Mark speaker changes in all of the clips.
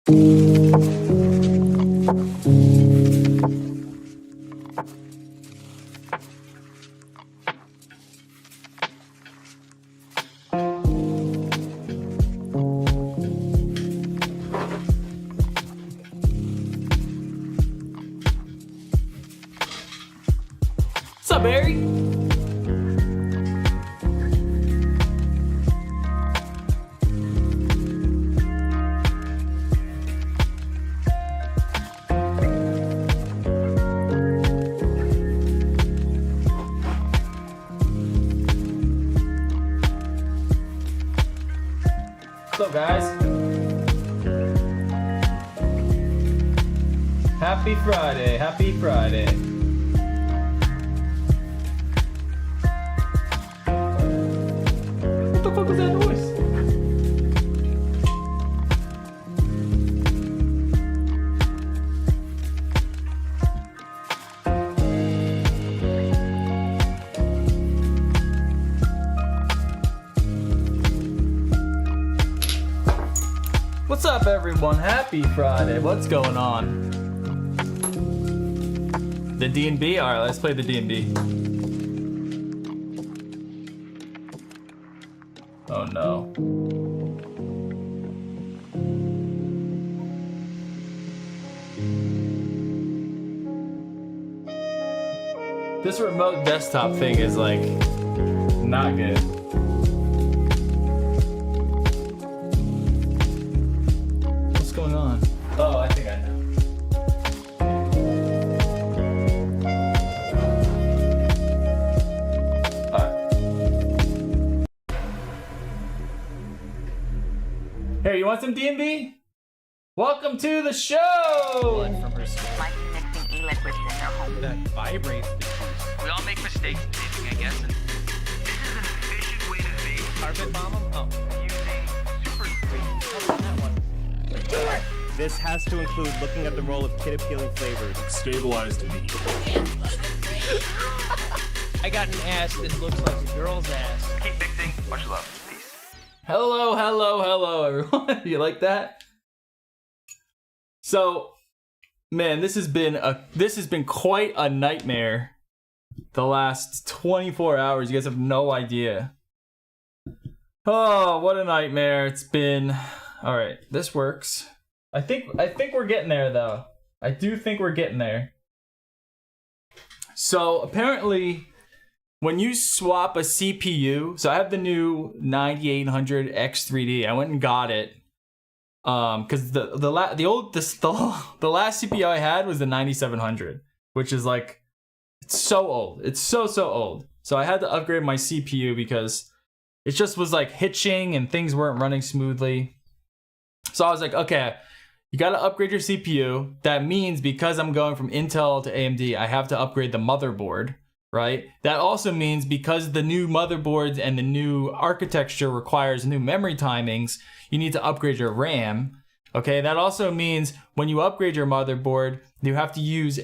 Speaker 1: What's up, Barry? What's up, guys? Happy Friday, happy Friday. What the fuck was that noise? What's up, everyone? Happy Friday. What's going on? The D&B? Alright, let's play the D&B. Oh no. This remote desktop thing is like not good. What's going on? Oh, I think I know. Hey, you want some D&B? Welcome to the show!
Speaker 2: From her skin.
Speaker 3: Like mixing e-liquids in their home.
Speaker 2: That vibrates the juice.
Speaker 4: We all make mistakes in dating, I guess. And this is an efficient way to date
Speaker 2: Carpet bomb 'em? Oh.
Speaker 4: using super
Speaker 2: That one. This has to include looking at the roll of kid appealing flavors.
Speaker 5: Stabilized meat.
Speaker 6: I got an ass that looks like a girl's ass.
Speaker 4: keep mixing. Much love. Peace.
Speaker 1: Hello, hello, hello, everyone. You like that? So, man, this has been quite a nightmare. The last 24 hours, you guys have no idea. Oh, what a nightmare it's been. All right, this works. I think we're getting there though. I do think we're getting there. So apparently, when you swap a CPU, so I have the new 9800 X3D. I went and got it because the last CPU I had was the 9700, which is like, it's so old. It's so old. So I had to upgrade my CPU because it just was like hitching and things weren't running smoothly. So I was like, okay, you got to upgrade your CPU. That means because I'm going from Intel to AMD, I have to upgrade the motherboard, right? That also means because the new motherboards and the new architecture requires new memory timings, you need to upgrade your RAM. Okay, that also means when you upgrade your motherboard, you have to use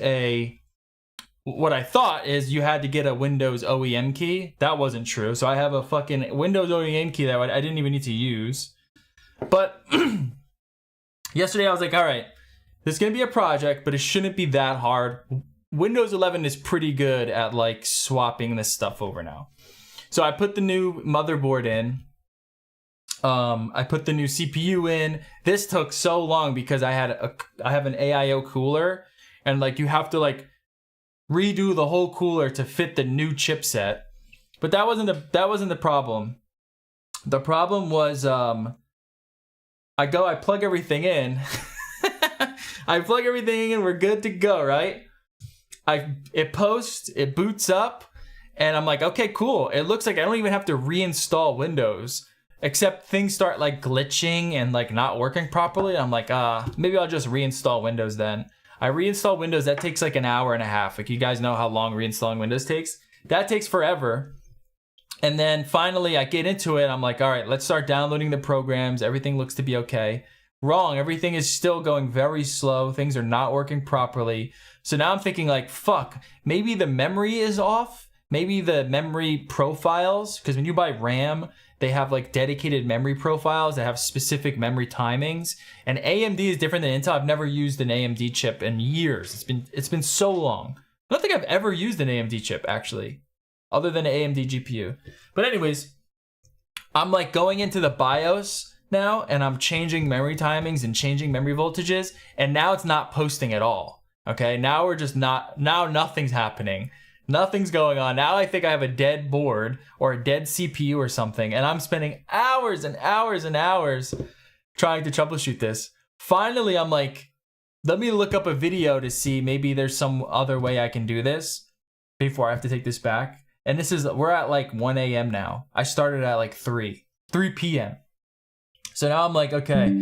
Speaker 1: what I thought is you had to get a Windows OEM key. That wasn't true. So I have a fucking Windows OEM key that I didn't even need to use. But yesterday I was like, all right, this is going to be a project, but it shouldn't be that hard. Windows 11 is pretty good at like swapping this stuff over now. So I put the new motherboard in. I put the new CPU in. This took so long because I have an AIO cooler, and like you have to like redo the whole cooler to fit the new chipset. But that wasn't the problem. The problem was I plug everything in. I plug everything in, we're good to go, right? It boots up, and I'm like, okay, cool. It looks like I don't even have to reinstall Windows, except things start like glitching and like not working properly. I'm like, maybe I'll just reinstall Windows then. I reinstall Windows, that takes like an hour and a half. Like, you guys know how long reinstalling Windows takes? That takes forever. And then finally I get into it. I'm like, all right, let's start downloading the programs. Everything looks to be okay. Wrong, everything is still going very slow. Things are not working properly. So now I'm thinking like, fuck, maybe the memory is off. Maybe the memory profiles, because when you buy RAM, they have like dedicated memory profiles that have specific memory timings. And AMD is different than Intel. I've never used an AMD chip in years. It's been so long. I don't think I've ever used an AMD chip actually, other than an AMD GPU. But anyways, I'm like going into the BIOS now and I'm changing memory timings and changing memory voltages, and now it's not posting at all. Okay, now we're just not, now nothing's happening. Nothing's going on. Now I think I have a dead board or a dead CPU or something, and I'm spending hours and hours and hours trying to troubleshoot this. Finally, I'm like, let me look up a video to see maybe there's some other way I can do this before I have to take this back. And this is, we're at like 1 a.m. now. I started at like 3 p.m. So now I'm like, okay,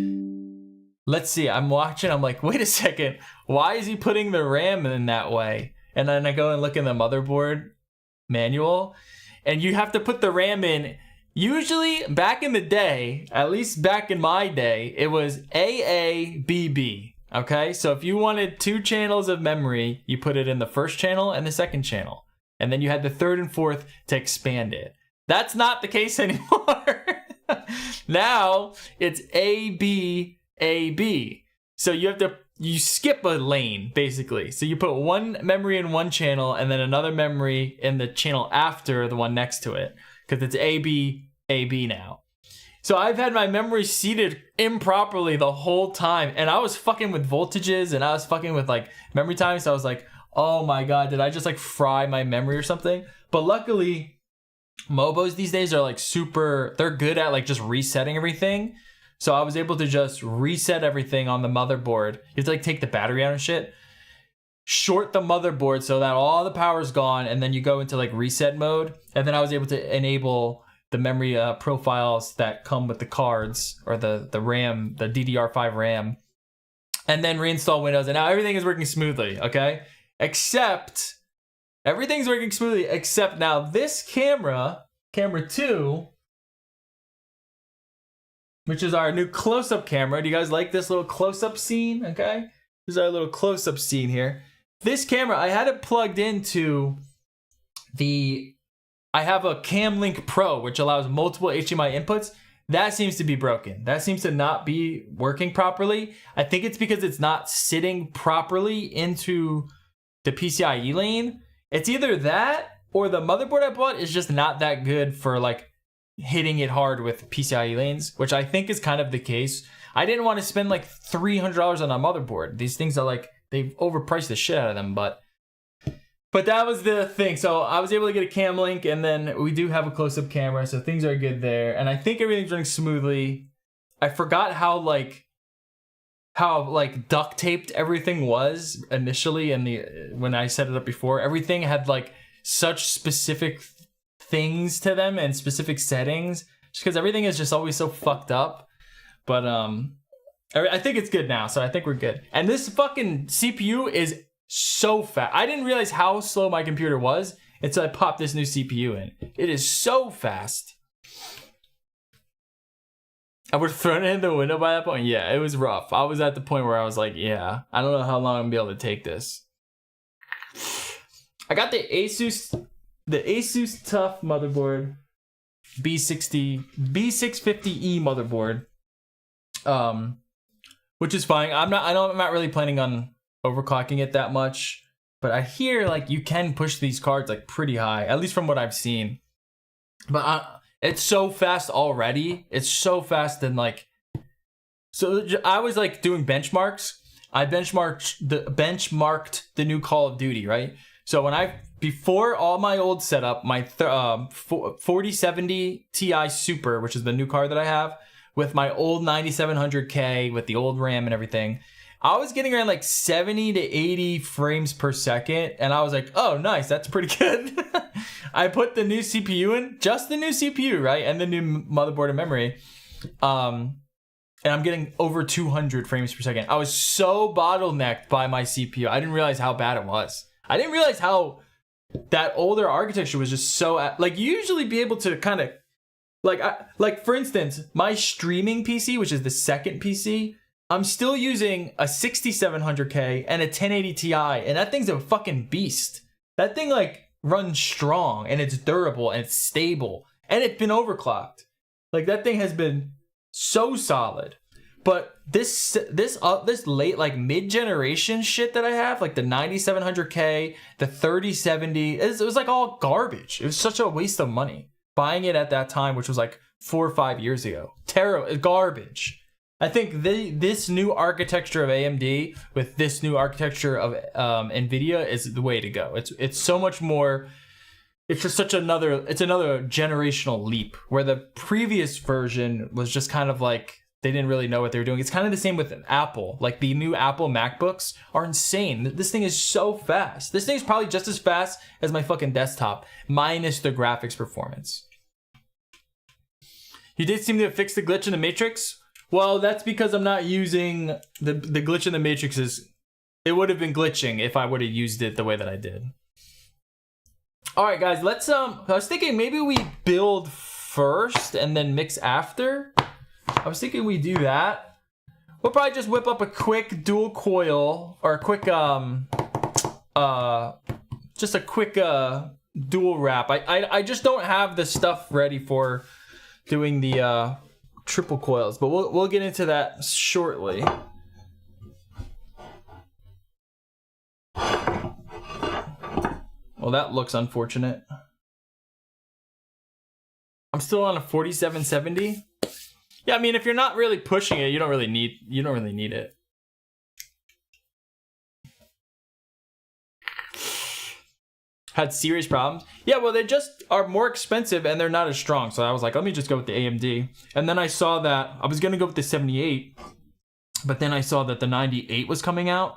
Speaker 1: let's see. I'm watching. I'm like, wait a second. Why is he putting the RAM in that way? And then I go and look in the motherboard manual, and you have to put the RAM in. Usually back in the day, at least back in my day, it was AABB. Okay, so if you wanted 2 channels of memory, you put it in the first channel and the second channel. And then you had the third and fourth to expand it. That's not the case anymore. Now it's ABAB. So you skip a lane basically. So you put one memory in one channel and then another memory in the channel after the one next to it, because it's ABAB now. So I've had my memory seated improperly the whole time, and I was fucking with voltages and I was fucking with like memory time. So I was like, oh my god, did I just like fry my memory or something? But luckily, Mobos these days are like they're good at like just resetting everything. So I was able to just reset everything on the motherboard. You have to like take the battery out and shit, short the motherboard so that all the power's gone, and then you go into like reset mode. And then I was able to enable the memory profiles that come with the cards, or the RAM, the DDR5 RAM, and then reinstall Windows. And now everything is working smoothly, okay? Except, everything's working smoothly, except now this camera 2, which is our new close-up camera. Do you guys like this little close-up scene? Okay, this is our little close-up scene here. This camera, I had it plugged into I have a Camlink Pro, which allows multiple HDMI inputs. That seems to be broken. That seems to not be working properly. I think it's because it's not sitting properly into the PCIe lane. It's either that or the motherboard I bought is just not that good for like hitting it hard with PCIe lanes, which I think is kind of the case. I didn't want to spend like $300 on a motherboard. These things are like, they've overpriced the shit out of them, but that was the thing. So I was able to get a cam link, and then we do have a close-up camera, so things are good there. And I think everything's running smoothly. I forgot how duct taped everything was initially when I set it up before. Everything had like such specific things to them and specific settings, just because everything is just always so fucked up. But I think it's good now, so I think we're good. And this fucking CPU is so fast. I didn't realize how slow my computer was until I popped this new CPU in. It is so fast. I would have thrown it in the window by that point. Yeah, it was rough. I was at the point where I was like, yeah, I don't know how long I'm gonna be able to take this. I got the Asus Tough motherboard, B650E motherboard, which is fine. I'm not really planning on overclocking it that much, but I hear like you can push these cards like pretty high, at least from what I've seen. But it's so fast already. It's so fast, and like, so I was like doing benchmarks. I benchmarked the new Call of Duty, right? So before all my old setup, my 4070 Ti Super, which is the new card that I have, with my old 9700K with the old RAM and everything, I was getting around like 70 to 80 frames per second, and I was like, oh, nice, that's pretty good. I put the new CPU in, just the new CPU, right? And the new motherboard and memory. And I'm getting over 200 frames per second. I was so bottlenecked by my CPU. I didn't realize how bad it was. I didn't realize how that older architecture was just so, like, you usually be able to kind of, like for instance, my streaming PC, which is the second PC, I'm still using a 6700K and a 1080 Ti, and that thing's a fucking beast. That thing like runs strong, and it's durable, and it's stable, and it's been overclocked. Like that thing has been so solid. But this late like mid-generation shit that I have, like the 9700K, the 3070, it was like all garbage. It was such a waste of money buying it at that time, which was like 4 or 5 years ago. Terrible, garbage. I think this new architecture of AMD with this new architecture of NVIDIA is the way to go. It's so much more. It's just another generational leap, where the previous version was just kind of like they didn't really know what they were doing. It's kind of the same with Apple. Like the new Apple MacBooks are insane. This thing is so fast. This thing is probably just as fast as my fucking desktop, minus the graphics performance. You did seem to have fixed the glitch in the Matrix. Well, that's because I'm not using the glitch in the Matrix. It would have been glitching if I would have used it the way that I did. All right, guys, let's I was thinking maybe we build first and then mix after. I was thinking we do that. We'll probably just whip up a quick dual coil or a quick just a quick dual wrap. I just don't have the stuff ready for doing the triple coils, but we'll get into that shortly. Well, that looks unfortunate. I'm still on a 4770. Yeah, I mean, if you're not really pushing it, you don't really need it. Had serious problems. Yeah, well, they just are more expensive and they're not as strong. So I was like, let me just go with the AMD. And then I saw that I was gonna go with the 78, but then I saw that the 98 was coming out.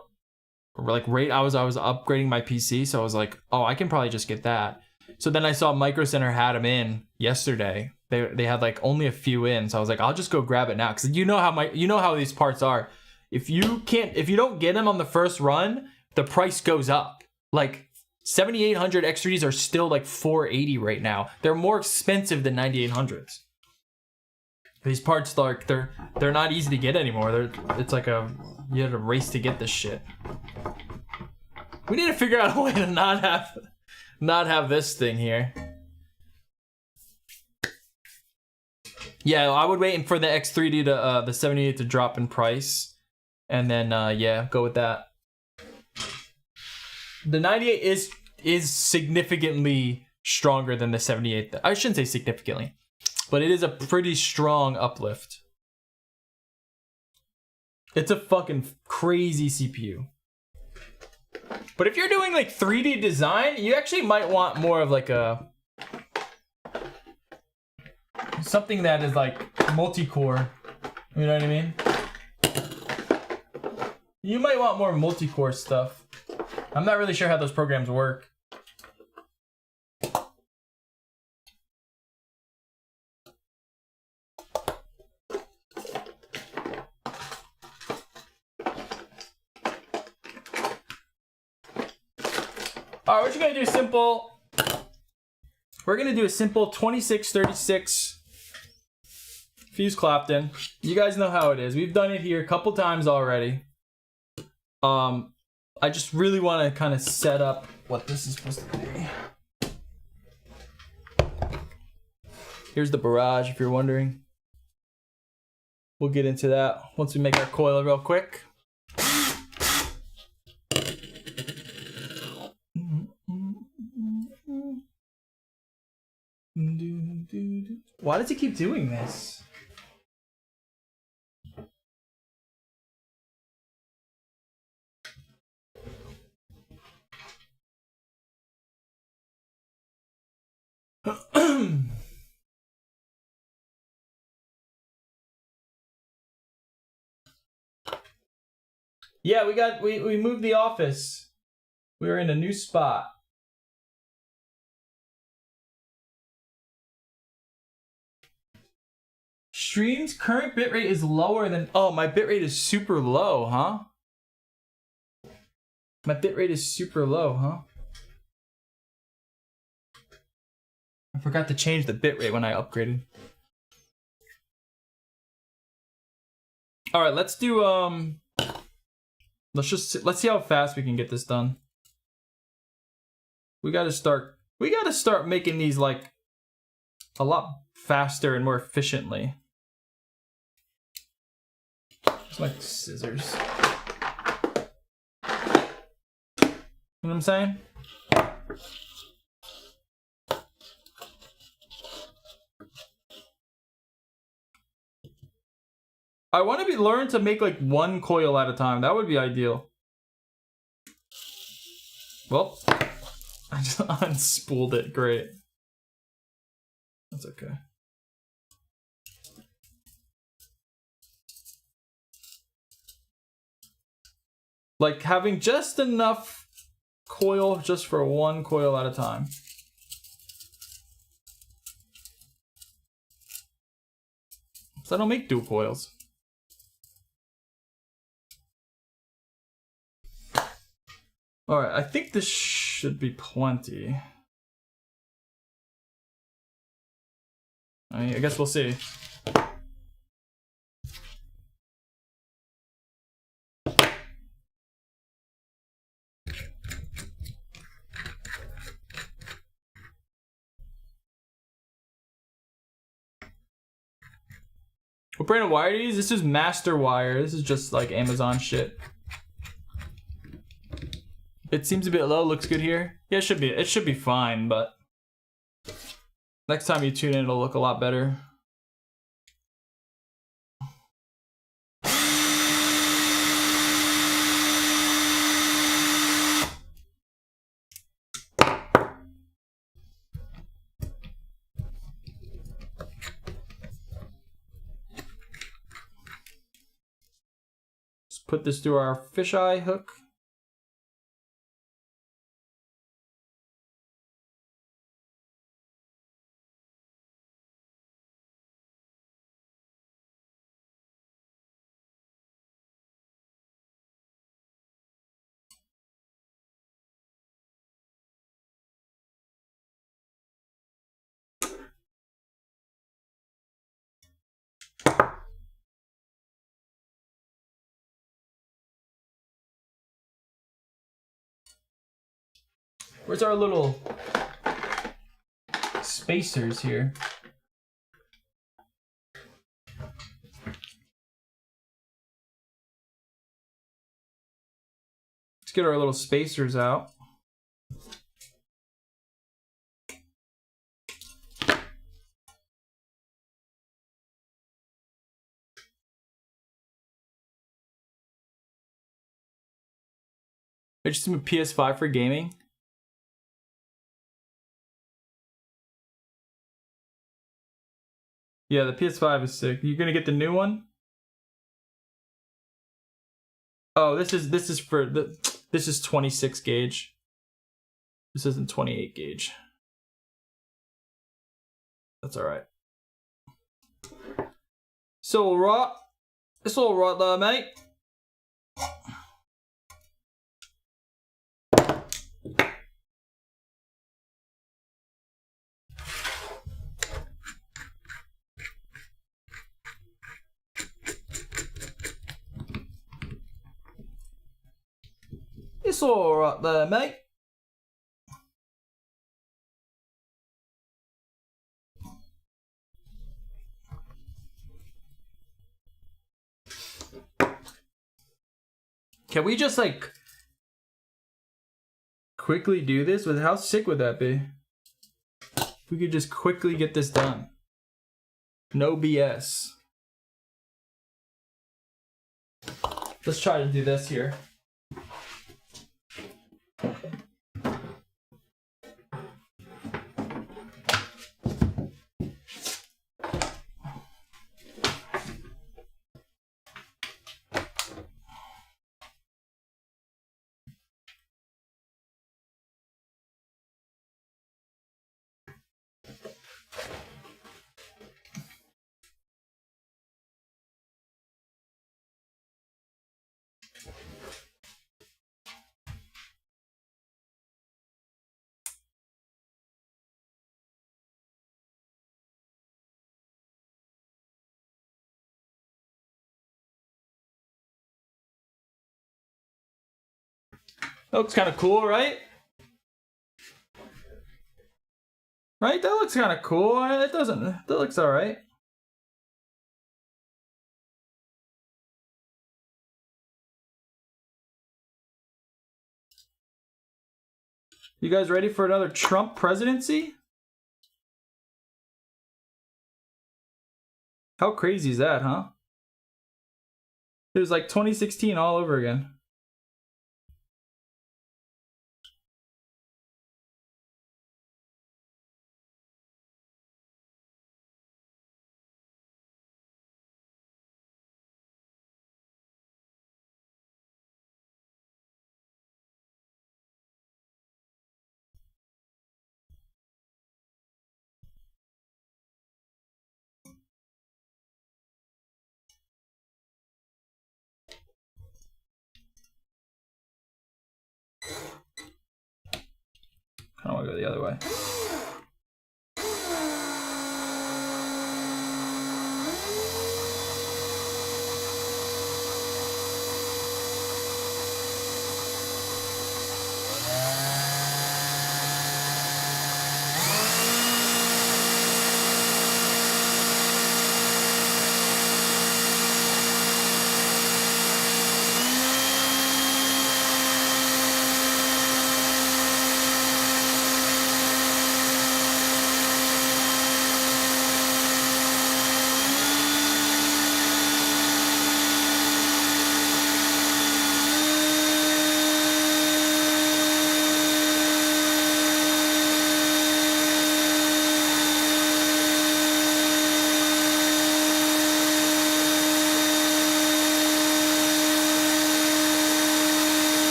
Speaker 1: Like I was upgrading my PC, so I was like, oh, I can probably just get that. So then I saw Micro Center had them in yesterday. They had like only a few in, so I was like, I'll just go grab it now, because you know how these parts are. If you don't get them on the first run, the price goes up. Like 7800 X3Ds are still like $480 right now. They're more expensive than 9800s. These parts, like they're not easy to get anymore. It's like you had to race to get this shit. We need to figure out a way to not have this thing here. Yeah, I would wait for the X3D to the 78 to drop in price, and then yeah, go with that. The 98 is significantly stronger than the 78. I shouldn't say significantly, but it is a pretty strong uplift. It's a fucking crazy CPU. But if you're doing like 3D design, you actually might want more of like something that is like multi-core. You know what I mean? You might want more multi-core stuff. I'm not really sure how those programs work. Alright, we're just gonna do simple. We're gonna do a simple 2636 fuse Clapton. You guys know how it is. We've done it here a couple times already. I just really want to kind of set up what this is supposed to be. Here's the Barrage, if you're wondering. We'll get into that once we make our coil real quick. Why does he keep doing this? Yeah, we moved the office. We were in a new spot. Stream's current bitrate is lower than... Oh, my bitrate is super low, huh? My bitrate is super low, huh? I forgot to change the bitrate when I upgraded. Alright, let's do, let's see how fast we can get this done. We gotta start making these, like, a lot faster and more efficiently. It's like scissors. You know what I'm saying? I want to learn to make like one coil at a time. That would be ideal. Well, I just unspooled it. Great. That's okay. Like having just enough coil just for one coil at a time. So I don't make dual coils. Alright, I think this should be plenty. I guess we'll see. What brand of wire do you use? This is Master Wire. This is just like Amazon shit. It seems a bit low. Looks good here. Yeah, it should be fine, but next time you tune in, it'll look a lot better. Let's put this through our fisheye hook. Where's our little spacers here? Let's get our little spacers out. I just have a PS5 for gaming. Yeah, the PS5 is sick. You gonna get the new one? Oh, this is for the. This is 26 gauge. This isn't 28 gauge. That's all right. So alright, it's all right there, mate. It's all right there, mate. Can we just like quickly do this? With how sick would that be? If we could just quickly get this done. No BS. Let's try to do this here. That looks kind of cool, right? Right? That looks kind of cool. It doesn't. That looks all right. You guys ready for another Trump presidency? How crazy is that, huh? It was like 2016 all over again. I don't want to go the other way.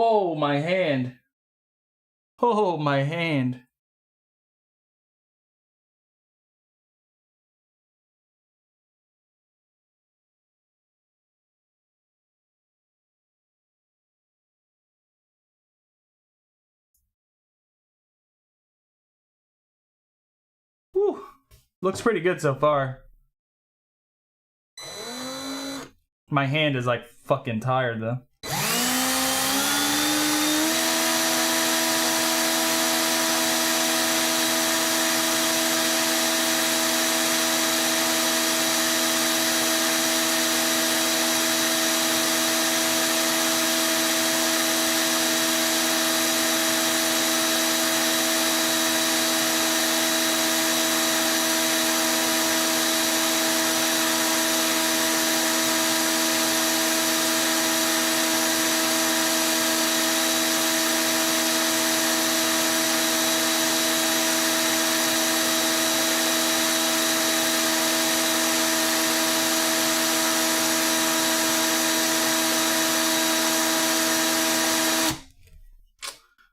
Speaker 1: Oh, my hand. Oh, my hand. Whew. Looks pretty good so far. My hand is like fucking tired though.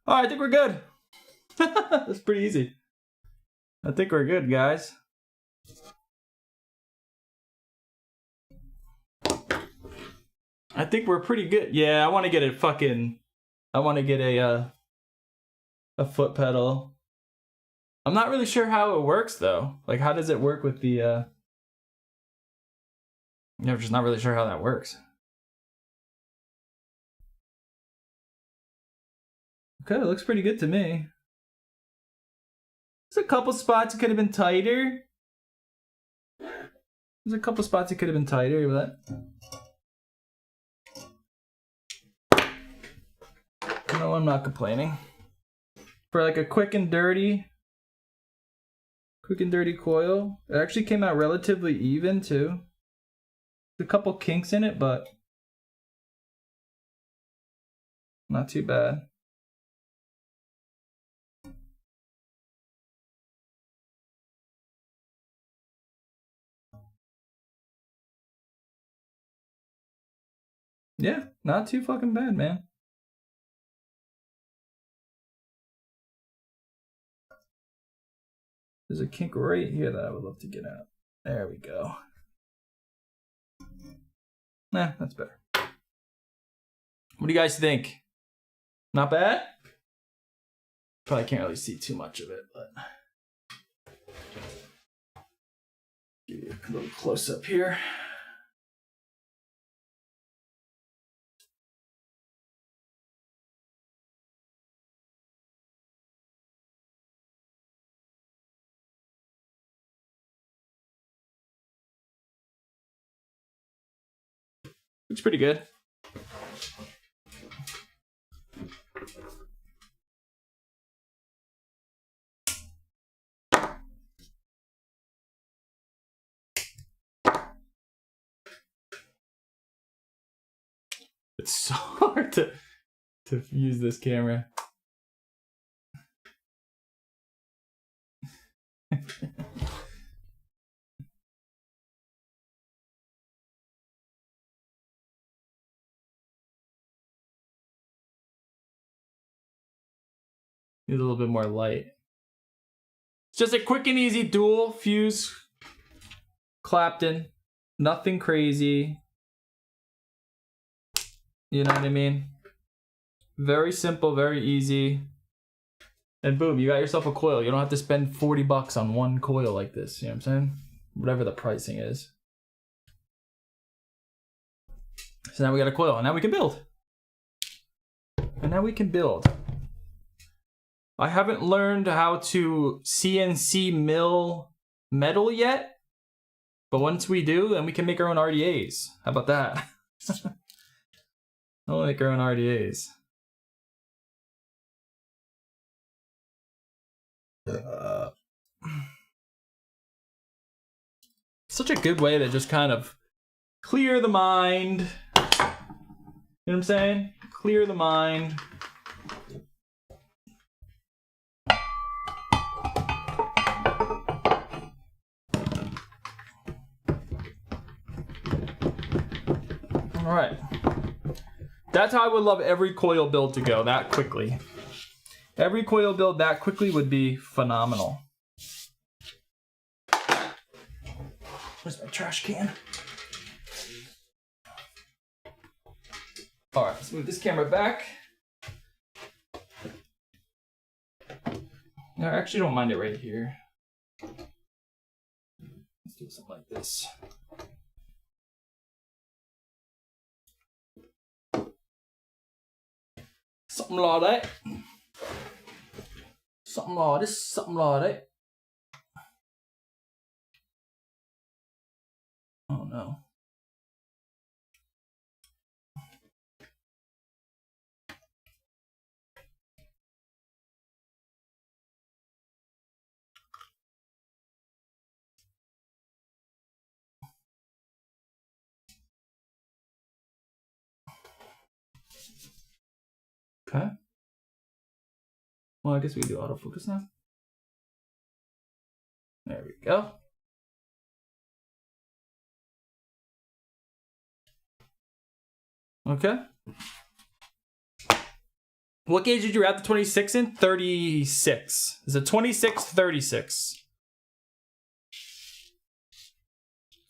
Speaker 1: All right, I think we're good. That's pretty easy. I think we're good, guys. I think we're pretty good. Yeah, I want to get a foot pedal. I'm not really sure how it works though. Like, how does it work with the? I'm just not really sure how that works. Okay, it looks pretty good to me. There's a couple spots it could have been tighter. There's a couple spots it could have been tighter, but no, I'm not complaining. For like a quick and dirty coil, it actually came out relatively even too. There's a couple kinks in it, but not too bad. Yeah, not too fucking bad, man. There's a kink right here that I would love to get out. There we go. Nah, that's better. What do you guys think? Not bad? Probably can't really see too much of it, but give you a little close up here. Looks pretty good. It's so hard to use this camera. Need a little bit more light. It's just a quick and easy dual fuse Clapton. Nothing crazy. You know what I mean? Very simple, very easy. And boom, you got yourself a coil. You don't have to spend $40 on one coil like this. You know what I'm saying? Whatever the pricing is. So now we got a coil, and now we can build. I haven't learned how to CNC mill metal yet, but once we do, then we can make our own RDAs. How about that? I'll make our own RDAs. Such a good way to just kind of clear the mind. You know what I'm saying? Clear the mind. All right. That's how I would love every coil build to go, that quickly. Every coil build that quickly would be phenomenal. Where's my trash can? All right, let's move this camera back. No, I actually don't mind it right here. Let's do something like this. Something like that. Something like this, something like that. Oh no. Okay. Well, I guess we do autofocus now. There we go. Okay. What gauge did you wrap the 26 in? 36. It's a 26-36.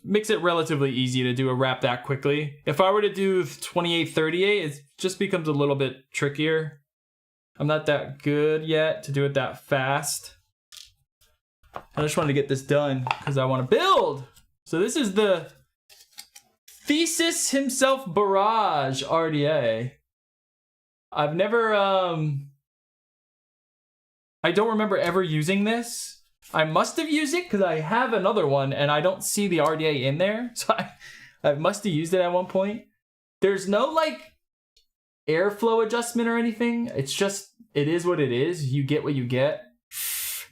Speaker 1: Makes it relatively easy to do a wrap that quickly. If I were to do 28-38, it just becomes a little bit trickier. I'm not that good yet to do it that fast. I just wanted to get this done because I want to build. So this is the Thesis himself Barrage RDA. I've never, I don't remember ever using this. I must have used it because I have another one and I don't see the RDA in there. So I must have used it at one point. There's no like airflow adjustment or anything. It's just, it is what it is. You get what you get.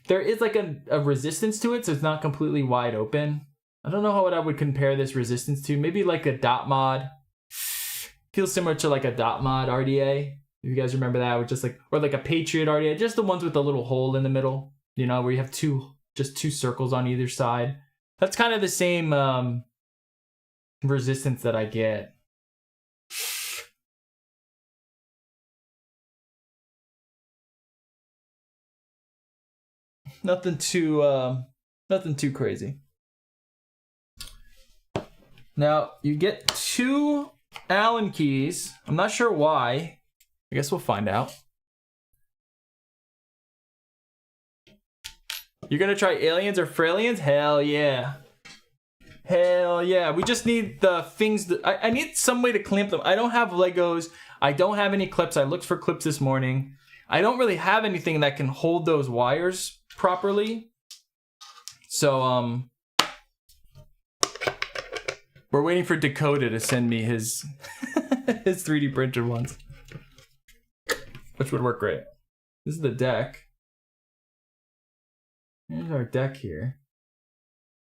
Speaker 1: There is like a resistance to it, so it's not completely wide open. I don't know what I would compare this resistance to. Maybe like a dot mod. Feels similar to like a dot mod RDA. If you guys remember that, with just like, or like a Patriot RDA, just the ones with the little hole in the middle, you know, where you have just two circles on either side. That's kind of the same resistance that I get. Nothing too crazy. Now you get 2 Allen keys. I'm not sure why. I guess we'll find out. You're gonna try aliens or Frailians? Hell yeah. Hell yeah. We just need the things that I need some way to clamp them. I don't have Legos. I don't have any clips. I looked for clips this morning. I don't really have anything that can hold those wires properly. So we're waiting for Dakota to send me his his 3D printed ones, which would work great. This is the deck. Here's our deck here.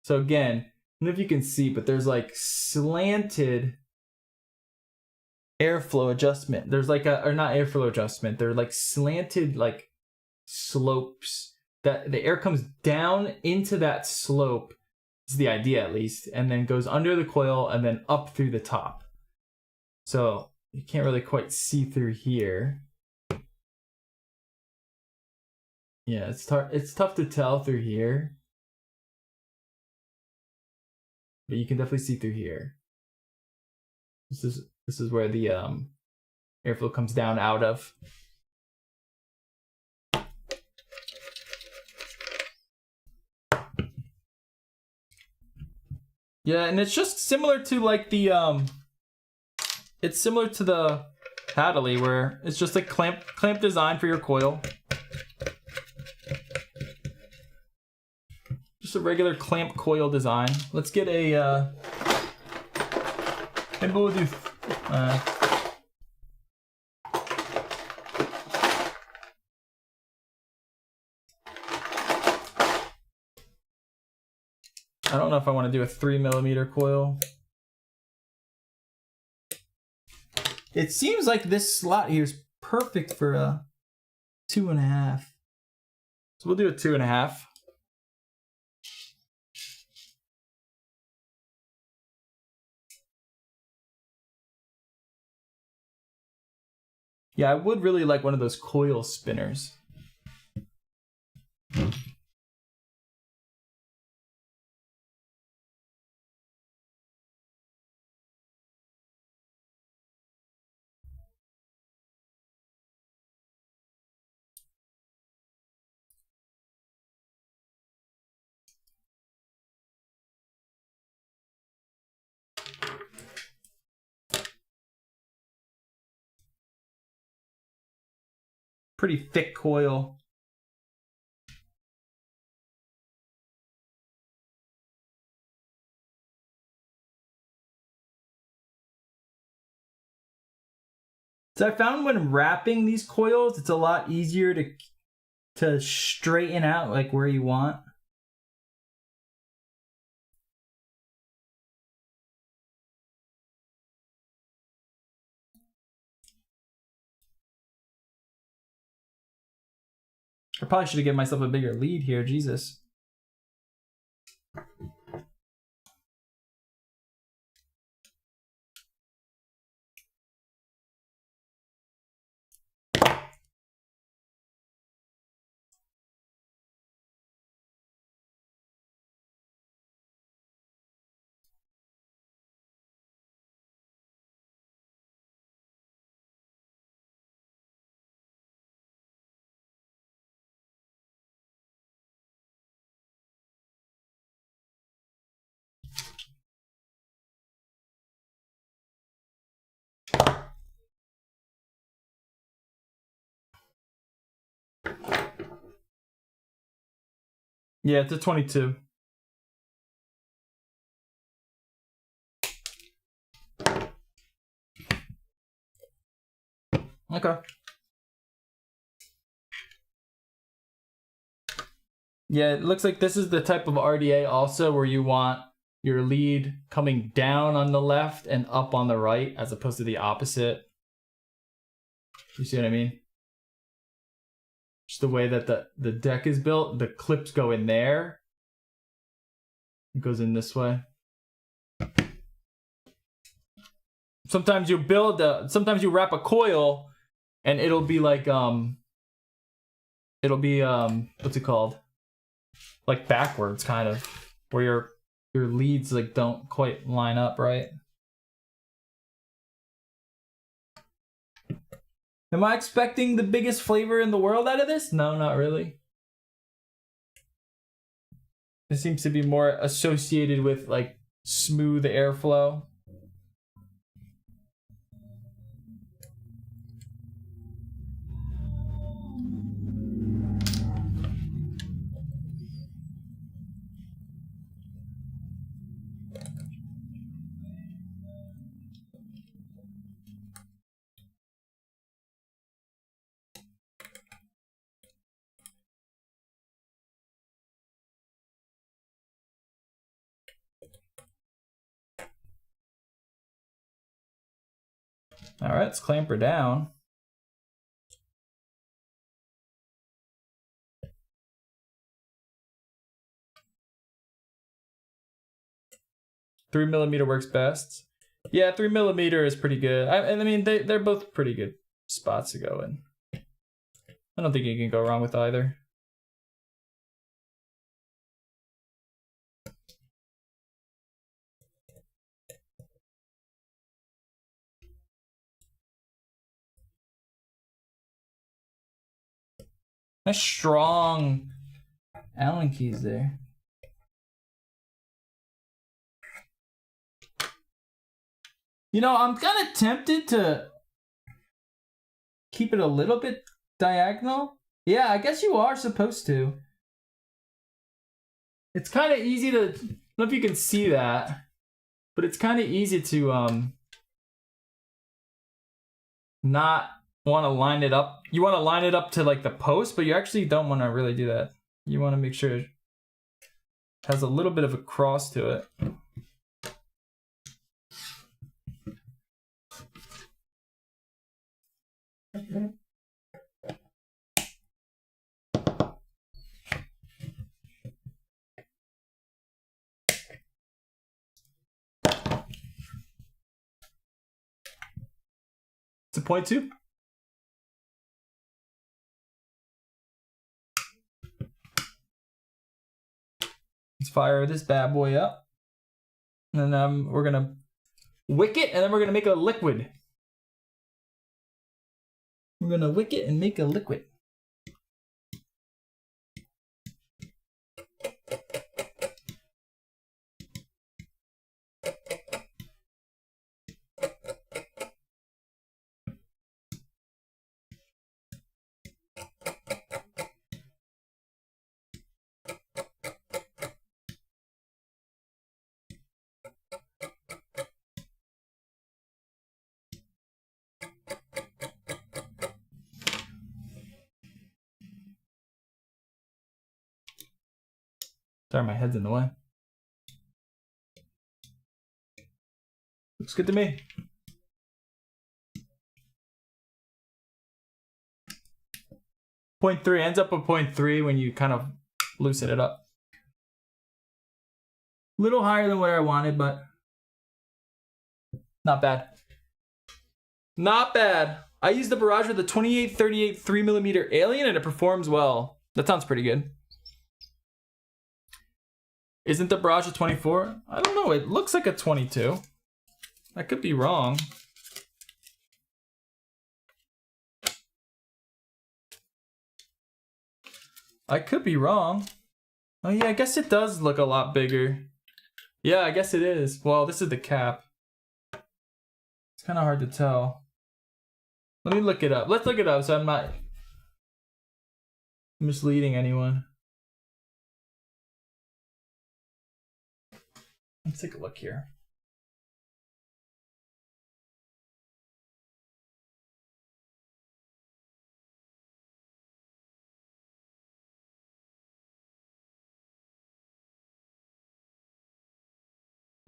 Speaker 1: So again, I don't know if you can see, but there's like slanted airflow adjustment. There's like or not airflow adjustment. They're like slanted like slopes that the air comes down into that slope. Is the idea at least, and then goes under the coil and then up through the top. So you can't really quite see through here. Yeah, it's tough to tell through here, but you can definitely see through here. This is where the airflow comes down out of. Yeah, and it's just similar to like the it's similar to the Hadley, where it's just a clamp design for your coil. Just a regular clamp coil design. Let's get a maybe we'll do I don't know if I want to do a 3mm coil. It seems like this slot here is perfect for a 2.5. So we'll do a 2.5. Yeah, I would really like one of those coil spinners. Pretty thick coil. So I found when wrapping these coils, it's a lot easier to straighten out like where you want. I probably should have given myself a bigger lead here, Jesus. Yeah, it's a 22. Okay. Yeah, it looks like this is the type of RDA also where you want your lead coming down on the left and up on the right as opposed to the opposite. You see what I mean? Just the way that the deck is built, the clips go in there. It goes in this way. Sometimes you sometimes you wrap a coil and it'll be like what's it called? Like backwards kind of, where your leads like don't quite line up right. Am I expecting the biggest flavor in the world out of this? No, not really. It seems to be more associated with like smooth airflow. All right, let's clamp her down. $3mm works best. Yeah, 3mm is pretty good. I mean, they're both pretty good spots to go in. I don't think you can go wrong with either. Nice strong Allen keys there. You know, I'm kind of tempted to keep it a little bit diagonal. Yeah, I guess you are supposed to. It's kind of easy to, I don't know if you can see that, but it's kind of easy to not want to line it up. You want to line it up to like the post, but you actually don't want to really do that. You want to make sure it has a little bit of a cross to it. It's a 0.2. Let's fire this bad boy up. And then we're gonna wick it, and then we're gonna make a liquid. We're gonna wick it and make a liquid. Sorry, my head's in the way. Looks good to me. 0.3 ends up with 0.3 when you kind of loosen it up. A little higher than what I wanted, but not bad. Not bad. I used the Barrage with the 2838 3mm Alien and it performs well. That sounds pretty good. Isn't the Barrage a 24? I don't know. It looks like a 22. I could be wrong. I could be wrong. Oh yeah, I guess it does look a lot bigger. Yeah, I guess it is. Well, this is the cap. It's kind of hard to tell. Let me look it up. Let's look it up so I'm not misleading anyone. Let's take a look here.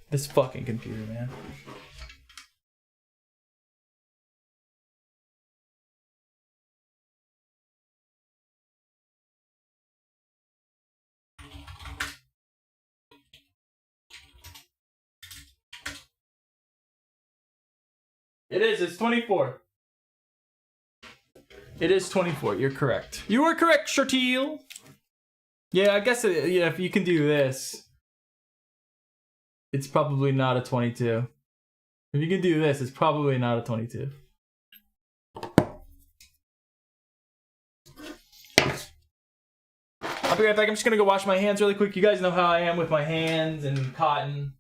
Speaker 1: This fucking computer, man. It is. It's 24. It is 24. You're correct. You are correct, Shartil. Yeah, I guess yeah, if you can do this, it's probably not a 22. If you can do this, it's probably not a 22. I'll be right back. I'm just gonna go wash my hands really quick. You guys know how I am with my hands and cotton.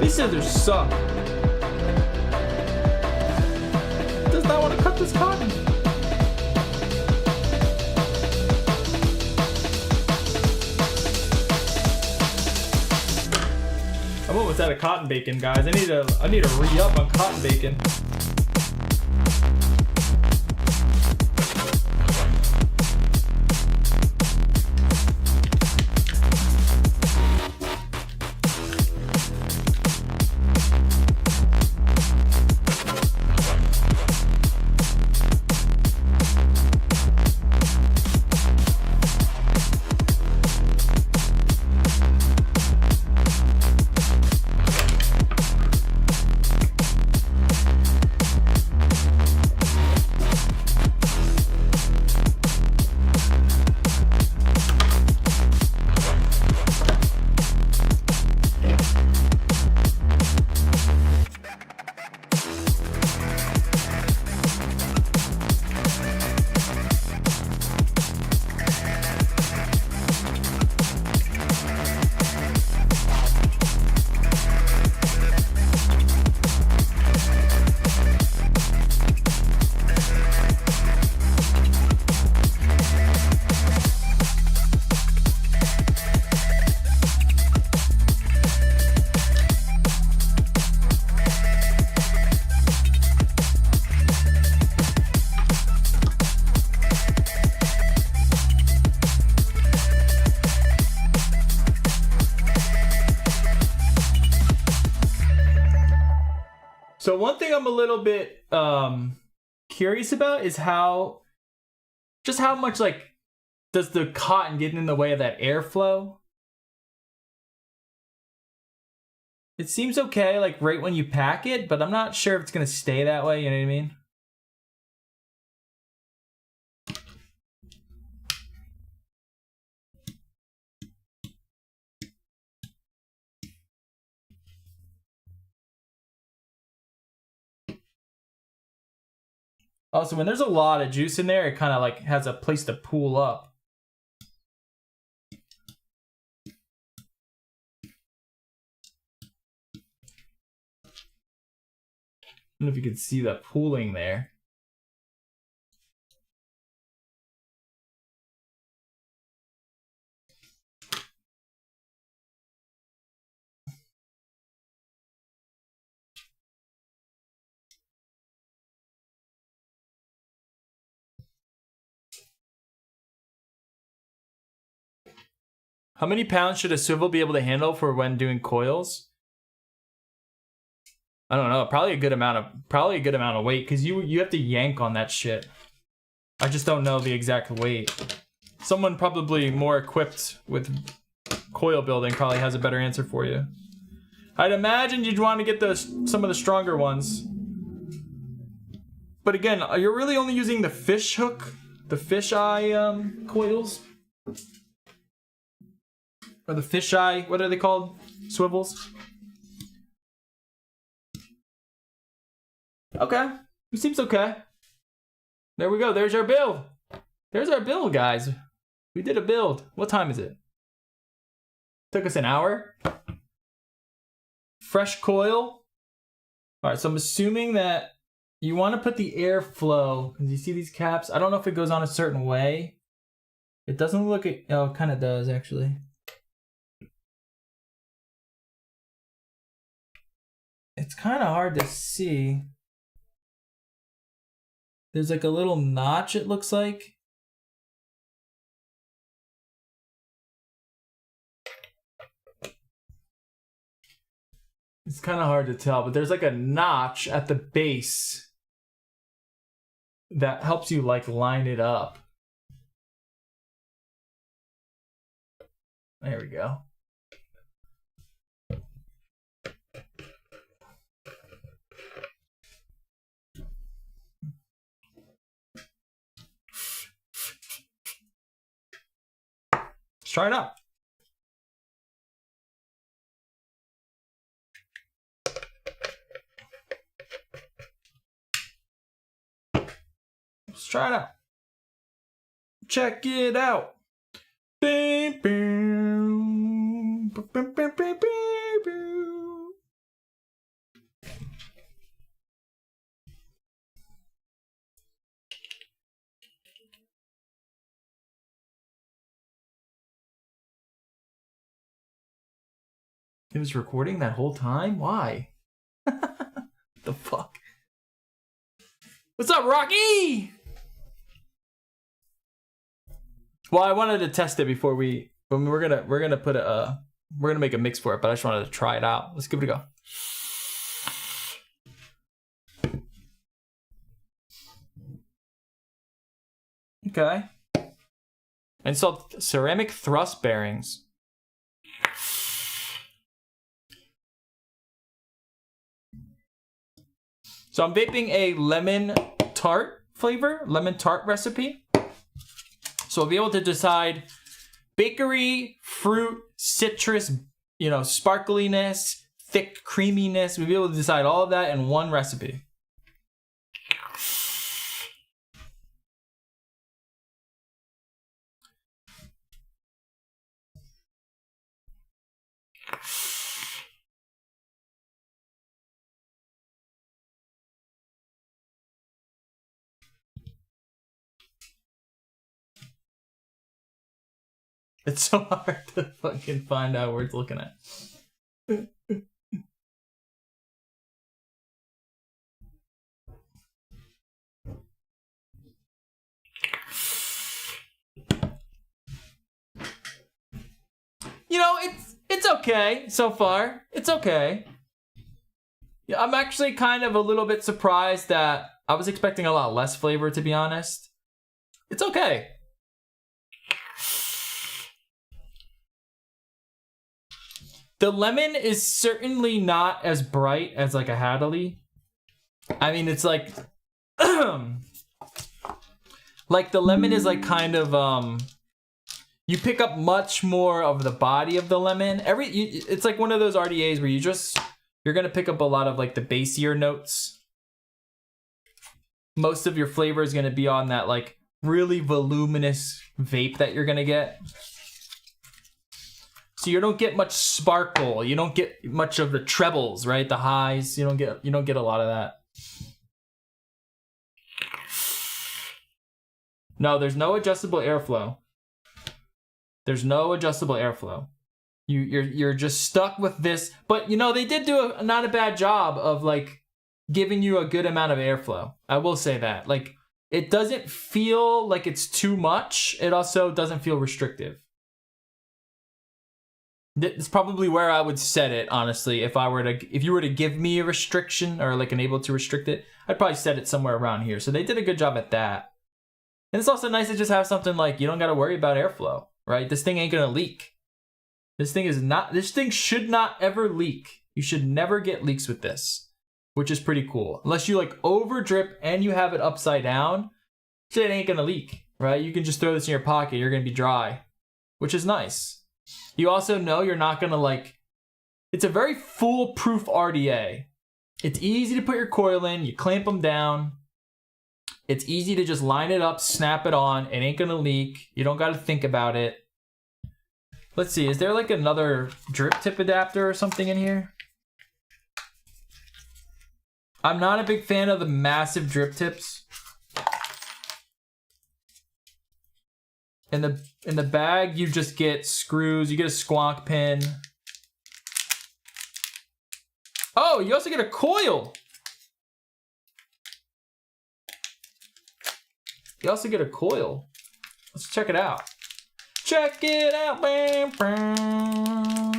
Speaker 1: These scissors suck. Does not want to cut this cotton. I'm almost out of cotton bacon, guys. I need to re-up on cotton bacon. So one thing I'm a little bit curious about is how much like does the cotton get in the way of that airflow? It seems okay, like right when you pack it, but I'm not sure if it's gonna stay that way, you know what I mean? Also, when there's a lot of juice in there, it kind of like has a place to pool up. I don't know if you can see the pooling there. How many pounds should a swivel be able to handle for when doing coils? I don't know. Probably a good amount of weight, because you have to yank on that shit. I just don't know the exact weight. Someone probably more equipped with coil building probably has a better answer for you. I'd imagine you'd want to get some of the stronger ones. But again, you're really only using the fish hook, the fisheye coils, or the fisheye. What are they called? Swivels. Okay, it seems okay. There we go. There's our build. There's our build, guys. We did a build. What time is it? Took us an hour. Fresh coil. All right, so I'm assuming that you want to put the airflow. You see these caps? I don't know if it goes on a certain way. It doesn't look it. Oh, it kind of does actually. It's kind of hard to see. There's like a little notch, it looks like. It's kind of hard to tell, but there's like a notch at the base that helps you like line it up. There we go. Let's try it out. Let's try it out. Check it out. Bing, bing, bing, bing, bing, bing, bing. It was recording that whole time? Why? The fuck? What's up, Rocky? Well, I wanted to test it before we're gonna put we're gonna make a mix for it, but I just wanted to try it out. Let's give it a go. Okay. Installed ceramic thrust bearings. So I'm vaping a lemon tart flavor, lemon tart recipe. So I'll be able to decide bakery, fruit, citrus, sparkliness, thick creaminess. We'll be able to decide all of that in one recipe. It's so hard to fucking find out where it's looking at. It's okay so far. It's okay. Yeah, I'm actually kind of a little bit surprised that I was expecting a lot less flavor, to be honest. It's okay. The lemon is certainly not as bright as like a Hadley. I mean, it's like, like the lemon is like kind of, you pick up much more of the body of the lemon. It's like one of those RDAs where you're gonna pick up a lot of like the bassier notes. Most of your flavor is gonna be on that like really voluminous vape that you're gonna get. So you don't get much sparkle. You don't get much of the trebles, right? The highs. You don't get a lot of that. No, there's no adjustable airflow. There's no adjustable airflow. You're just stuck with this. But you know, they did do not a bad job of like giving you a good amount of airflow. I will say that. Like, it doesn't feel like it's too much. It also doesn't feel restrictive. It's probably where I would set it, honestly. If you were to give me a restriction or like enable to restrict it, I'd probably set it somewhere around here. So they did a good job at that. And it's also nice to just have something like you don't got to worry about airflow, right? This thing ain't gonna leak. This thing should not ever leak. You should never get leaks with this, which is pretty cool. Unless you like over drip and you have it upside down, shit ain't gonna leak, right? You can just throw this in your pocket. You're gonna be dry, which is nice. You also know you're not gonna like, it's a very foolproof RDA. It's easy to put your coil in, you clamp them down. It's easy to just line it up, snap it on, it ain't gonna leak. You don't gotta think about it. Let's see, is there like another drip tip adapter or something in here? I'm not a big fan of the massive drip tips. In the bag, you just get screws. You get a squonk pin. Oh, you also get a coil. You also get a coil. Let's check it out. Check it out. Bam, bam.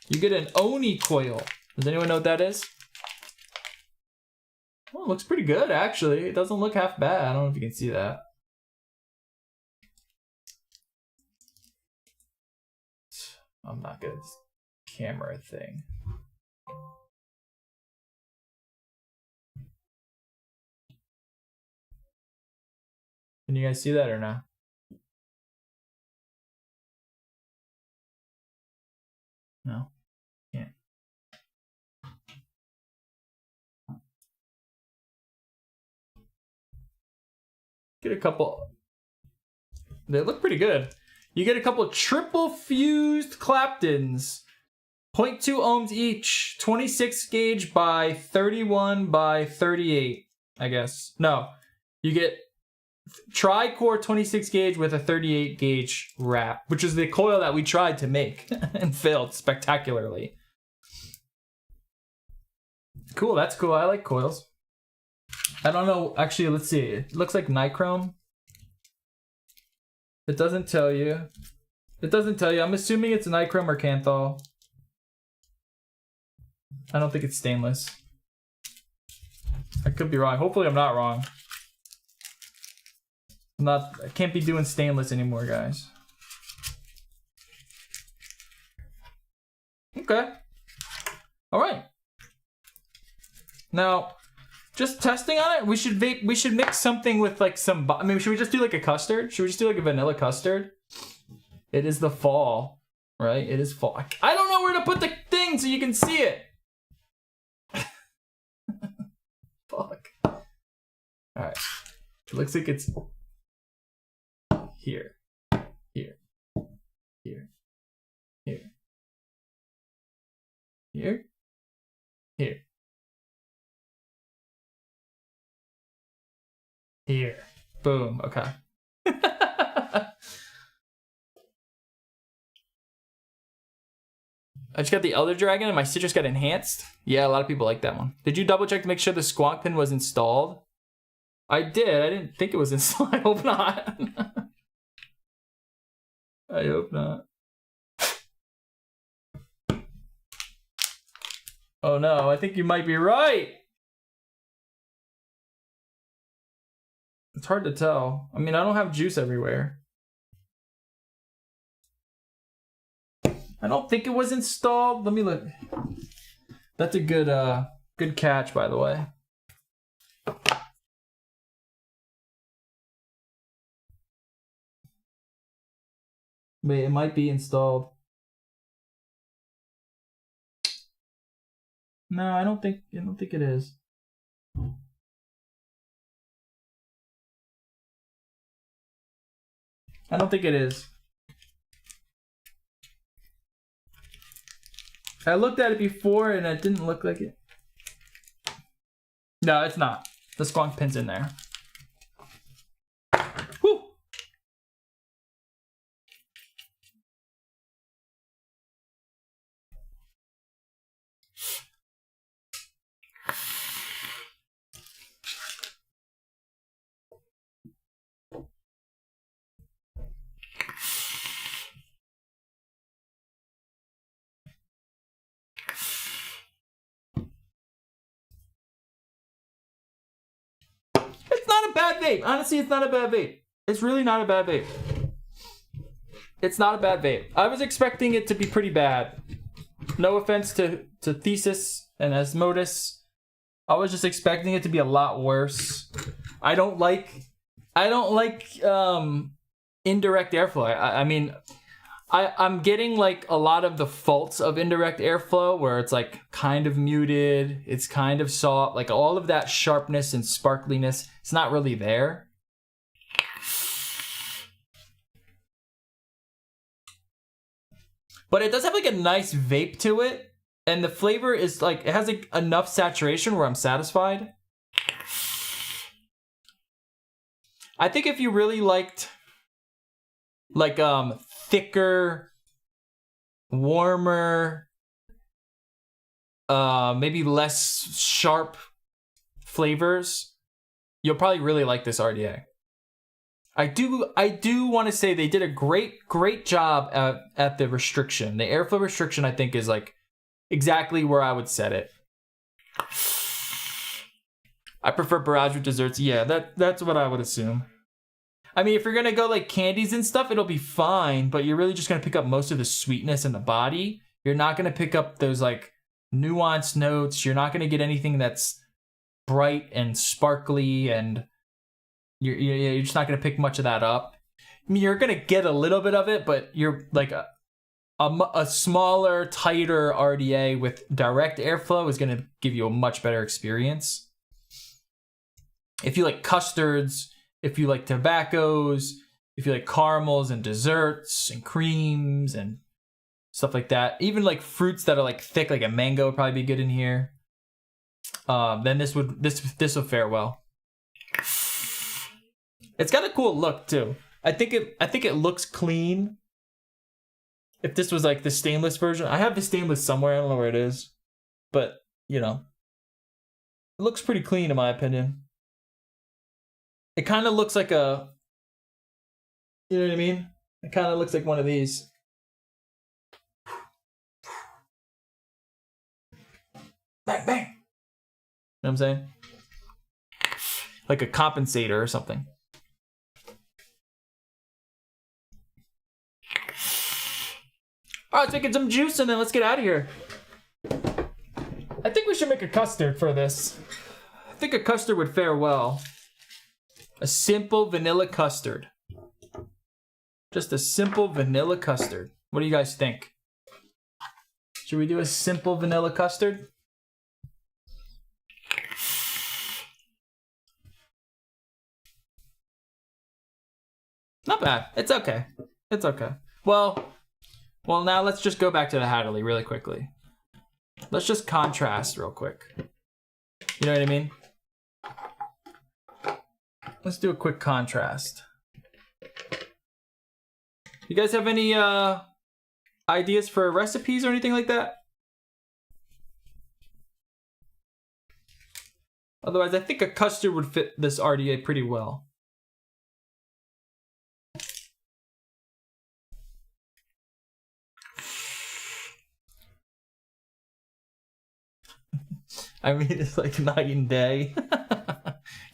Speaker 1: You get an Oni coil. Does anyone know what that is? Oh, it looks pretty good, actually. It doesn't look half bad. I don't know if you can see that. I'm not good at this camera thing. Can you guys see that or not? No? Can't. Get a couple. They look pretty good. You get a couple triple fused Claptons. 0.2 ohms each. 26 gauge by 31 by 38, I guess. No. You get tri-core 26 gauge with a 38 gauge wrap, which is the coil that we tried to make and failed spectacularly. Cool, that's cool. I like coils. I don't know. Actually, let's see. It looks like nichrome. It doesn't tell you. It doesn't tell you. I'm assuming it's nichrome or Kanthal. I don't think it's stainless. I could be wrong. Hopefully I'm not wrong. I can't be doing stainless anymore, guys. Okay. All right. Now, just testing on it. We should mix something with like some. I mean, should we just do like a custard? Should we just do like a vanilla custard? It is the fall, right? It is fall. I don't know where to put the thing so you can see it. Fuck. All right. It looks like it's here, here, here, here, here, here, here. Boom. Okay. I just got the Elder Dragon and my citrus got enhanced. Yeah, a lot of people like that one. Did you double check to make sure the squonk pin was installed? I did. I didn't think it was installed. I hope not. I hope not. Oh no, I think you might be right. It's hard to tell. I mean, I don't have juice everywhere. I don't think it was installed. Let me look. That's a good catch, by the way. Wait, it might be installed. No, I don't think it is. I don't think it is. I looked at it before and it didn't look like it. No, it's not. The squonk pin's in there. Whew. It's not a bad vape. Honestly, it's not a bad vape. It's really not a bad vape. It's not a bad vape. I was expecting it to be pretty bad. No offense to Thesis and Asmodus. I was just expecting it to be a lot worse. I don't like indirect airflow. I mean, I'm getting like a lot of the faults of indirect airflow where it's like kind of muted, it's kind of soft, like all of that sharpness and sparkliness, it's not really there. But it does have like a nice vape to it, and the flavor is like, it has like enough saturation where I'm satisfied. I think if you really liked like thicker, warmer, maybe less sharp flavors, you'll probably really like this RDA. I do want to say they did a great job at the restriction. The airflow restriction, I think, is like exactly where I would set it. I prefer Barrage with desserts. Yeah, that's what I would assume. I mean, if you're gonna go like candies and stuff, it'll be fine, but you're really just gonna pick up most of the sweetness in the body. You're not gonna pick up those like nuanced notes. You're not gonna get anything that's bright and sparkly, and you're just not gonna pick much of that up. I mean, you're gonna get a little bit of it, but you're like a smaller, tighter RDA with direct airflow is gonna give you a much better experience. If you like custards, if you like tobaccos, if you like caramels and desserts and creams and stuff like that, even like fruits that are like thick, like a mango would probably be good in here. Then this will fare well. It's got a cool look too. I think it looks clean. If this was like the stainless version, I have the stainless somewhere. I don't know where it is, but you know, it looks pretty clean in my opinion. It kind of looks like a, you know what I mean? It kind of looks like one of these. Bang, bang. You know what I'm saying? Like a compensator or something. All right, let's make some juice and then let's get out of here. I think we should make a custard for this. I think a custard would fare well. A simple vanilla custard. Just a simple vanilla custard. What do you guys think? Should we do a simple vanilla custard? Not bad. It's okay. It's okay. Well, now let's just go back to the Hatterley really quickly. Let's just contrast real quick. You know what I mean? Let's do a quick contrast. You guys have any ideas for recipes or anything like that? Otherwise, I think a custard would fit this RDA pretty well. I mean, it's like night and day.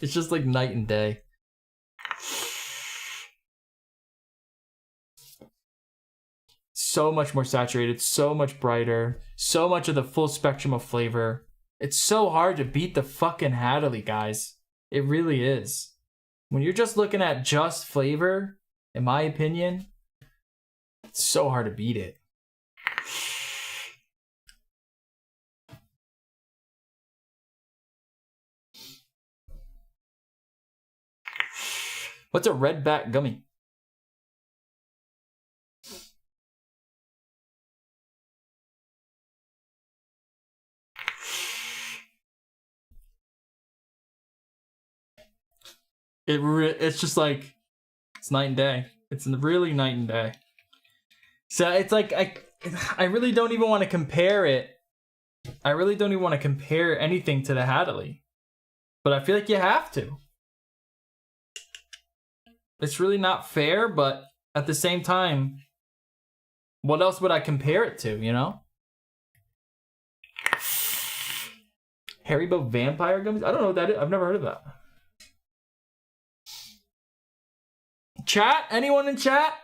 Speaker 1: It's just like night and day. So much more saturated, so much brighter, so much of the full spectrum of flavor. It's so hard to beat the fucking Hadley, guys. It really is. When you're just looking at just flavor, in my opinion, it's so hard to beat it. What's a red bat gummy? It's just like, it's night and day. It's really night and day. So it's like, I really don't even want to compare it. I really don't even want to compare anything to the Hadley. But I feel like you have to. It's really not fair, but at the same time, what else would I compare it to, you know? Haribo Vampire Gummies? I don't know what that is. I've never heard of that. Chat? Anyone in chat?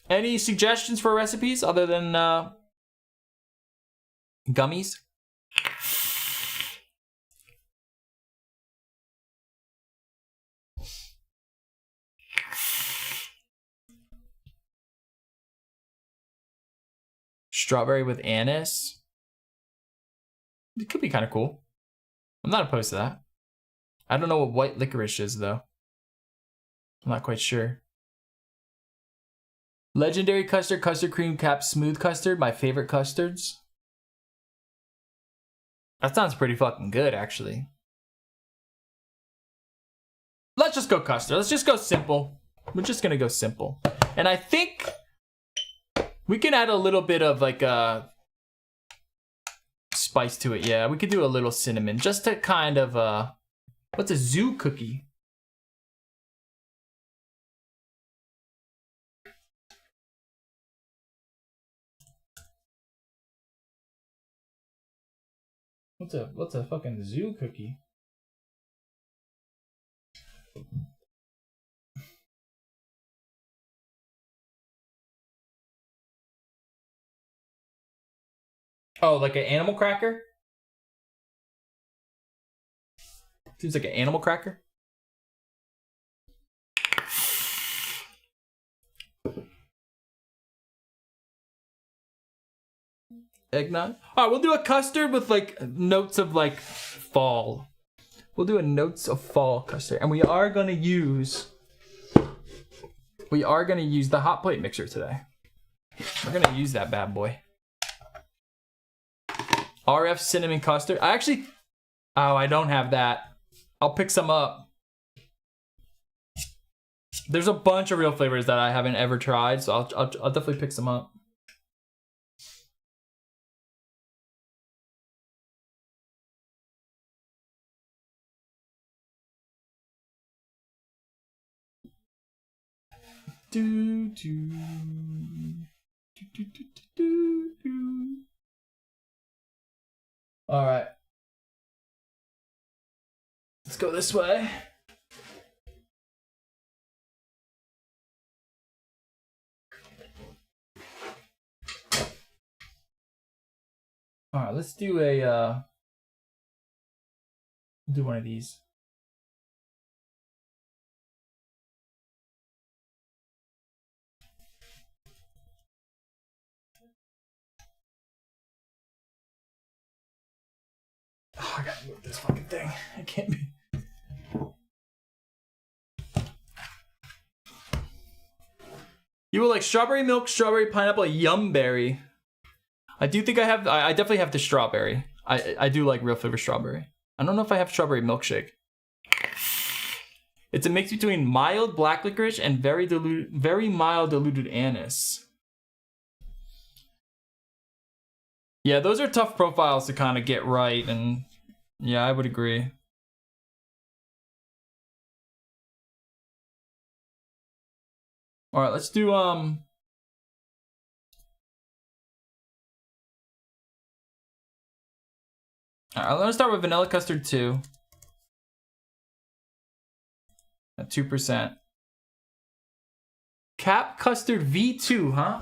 Speaker 1: Any suggestions for recipes other than gummies? Strawberry with anise? It could be kind of cool. I'm not opposed to that. I don't know what white licorice is, though. I'm not quite sure. Legendary custard, custard cream cap, smooth custard, my favorite custards. That sounds pretty fucking good, actually. Let's just go custard. Let's just go simple. We're just gonna go simple. And I think we can add a little bit of like a spice to it. Yeah, we could do a little cinnamon just to kind of what's a zoo cookie? What's a fucking zoo cookie? Oh, like an animal cracker? Seems like an animal cracker. Eggnog. All right, we'll do a custard with like notes of like fall. We'll do a notes of fall custard, and we are gonna use the hot plate mixer today. We're gonna use that bad boy. RF cinnamon custard. I don't have that. I'll pick some up. There's a bunch of real flavors that I haven't ever tried, so I'll definitely pick some up. Do, do, do, do, do, do, do. All right. Let's go this way. All right, let's do do one of these. Oh, I gotta move this fucking thing. I can't be. You will like strawberry milk, strawberry pineapple, yumberry. I do think I definitely have the strawberry. I do like real flavor strawberry. I don't know if I have strawberry milkshake. It's a mix between mild black licorice and very mild diluted anise. Yeah, those are tough profiles to kind of get right, and yeah, I would agree. All right, let's do All right, let's start with vanilla custard 2 at 2%. Cap custard V2, huh?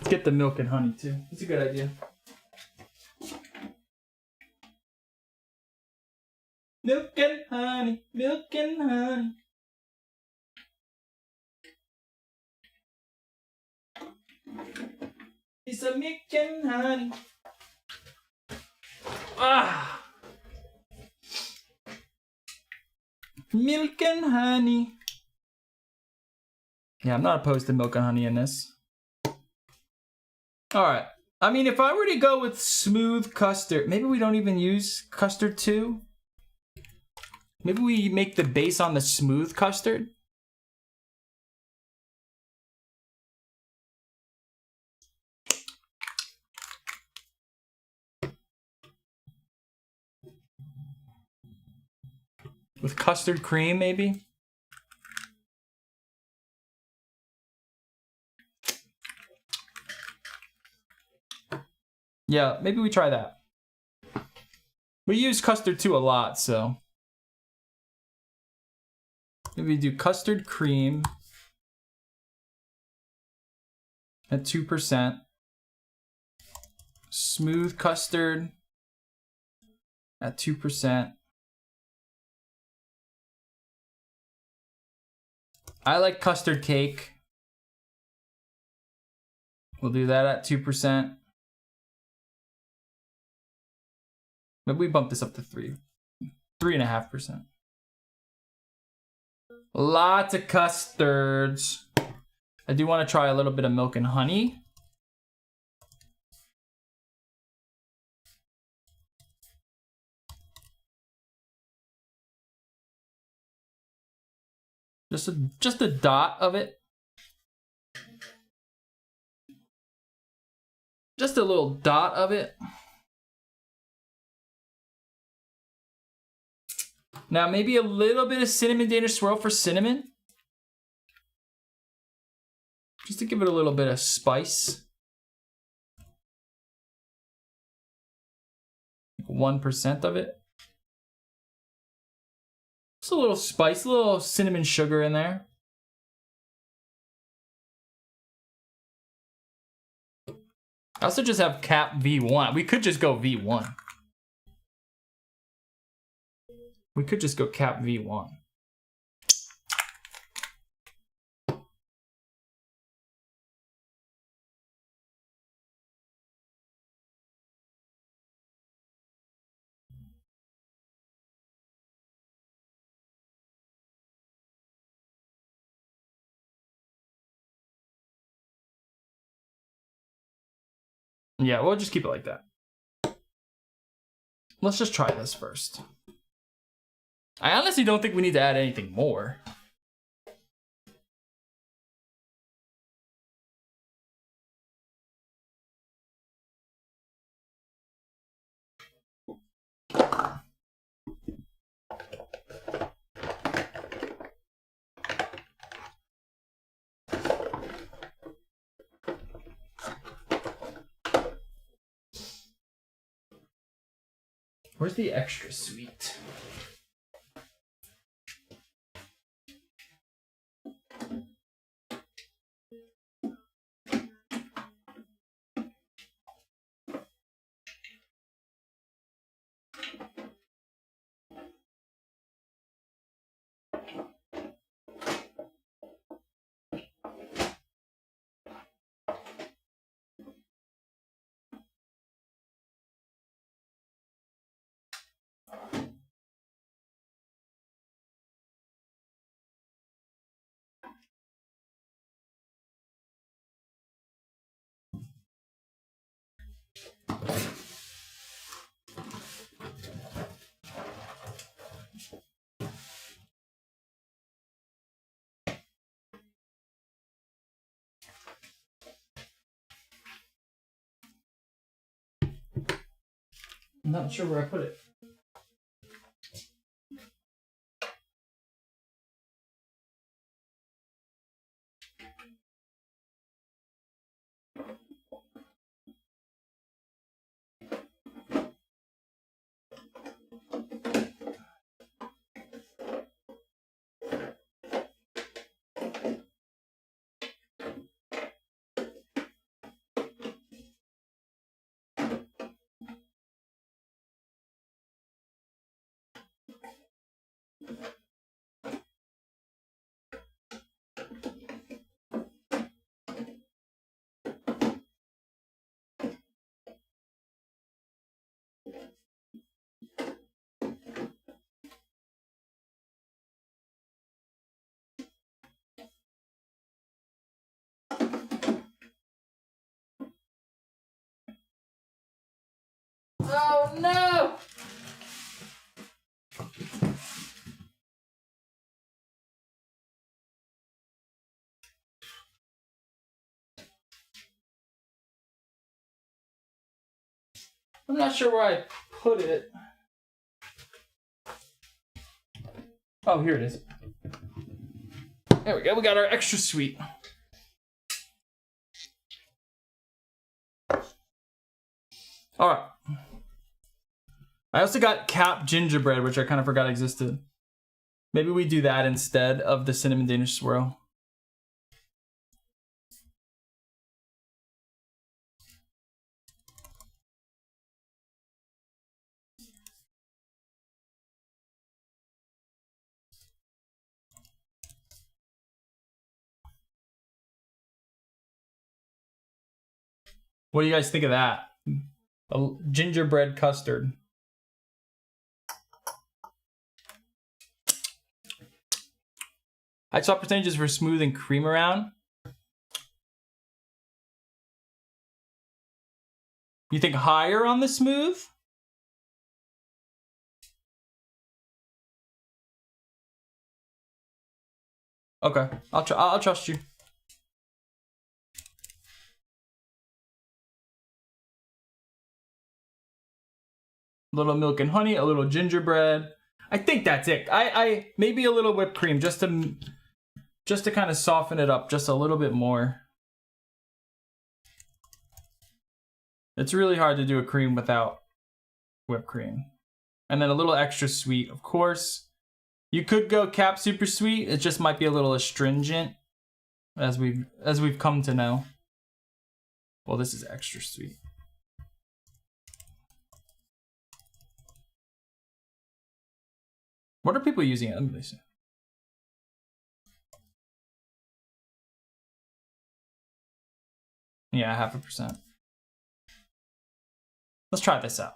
Speaker 1: Let's get the milk and honey too. That's a good idea. Milk and honey, milk and honey. It's a milk and honey. Ah. Milk and honey. Yeah, I'm not opposed to milk and honey in this. Alright. I mean, if I were to go with smooth custard, maybe we don't even use custard 2. Maybe we make the base on the smooth custard. With custard cream, maybe? Yeah, maybe we try that. We use custard 2 a lot, so maybe we do custard cream at 2%. Smooth custard at 2%. I like custard cake. We'll do that at 2%. Maybe we bump this up to 3.5%. Lots of custards. I do want to try a little bit of milk and honey. Just a dot of it. Just a little dot of it. Now maybe a little bit of cinnamon Danish swirl for cinnamon. Just to give it a little bit of spice. 1% of it. Just a little spice, a little cinnamon sugar in there. I also just have cap V1. We could just go V1. We could just go cap V1. Yeah, we'll just keep it like that. Let's just try this first. I honestly don't think we need to add anything more. Where's the extra sweet? I'm not sure where I put it. Oh no! I'm not sure where I put it. Oh, here it is. There we go. We got our extra sweet. All right. I also got capped gingerbread, which I kind of forgot existed. Maybe we do that instead of the cinnamon Danish swirl. What do you guys think of that? A gingerbread custard. I saw percentages for smooth and cream around. You think higher on the smooth? Okay, I'll trust you. A little milk and honey, a little gingerbread. I think that's it. I maybe a little whipped cream just to kind of soften it up just a little bit more. It's really hard to do a cream without whipped cream. And then a little extra sweet, of course. You could go cap super sweet. It just might be a little astringent, as we've come to know. Well, this is extra sweet. What are people using it? Let me see. Yeah, 0.5%. Let's try this out.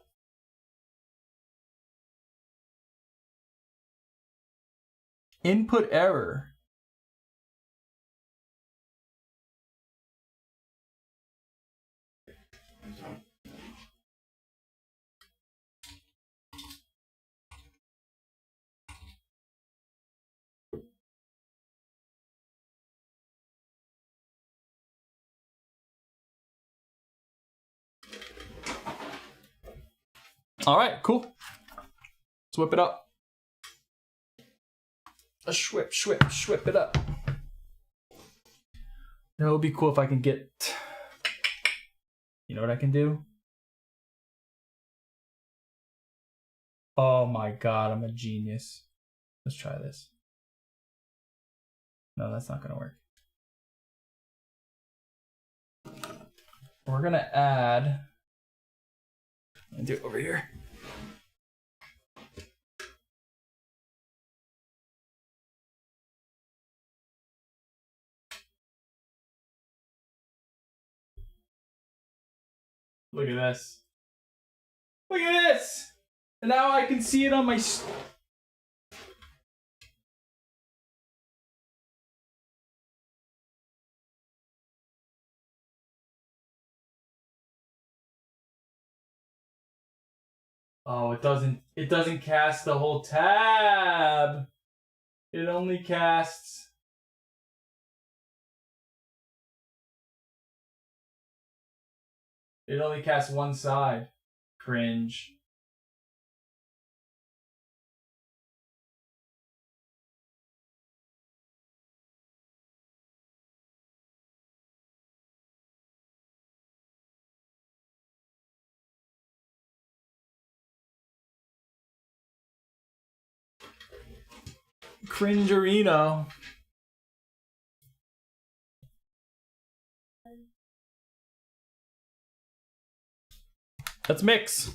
Speaker 1: Input error. All right, cool. Let's whip it up. Let's whip it up. It would be cool if I can get, you know what I can do? Oh my God, I'm a genius. Let's try this. No, that's not gonna work. We're gonna add, and do it over here. Look at this. Look at this! And now I can see it on my... Oh, it doesn't cast the whole tab. It only casts... It only casts one side. Cringe. Cringerino. Let's mix.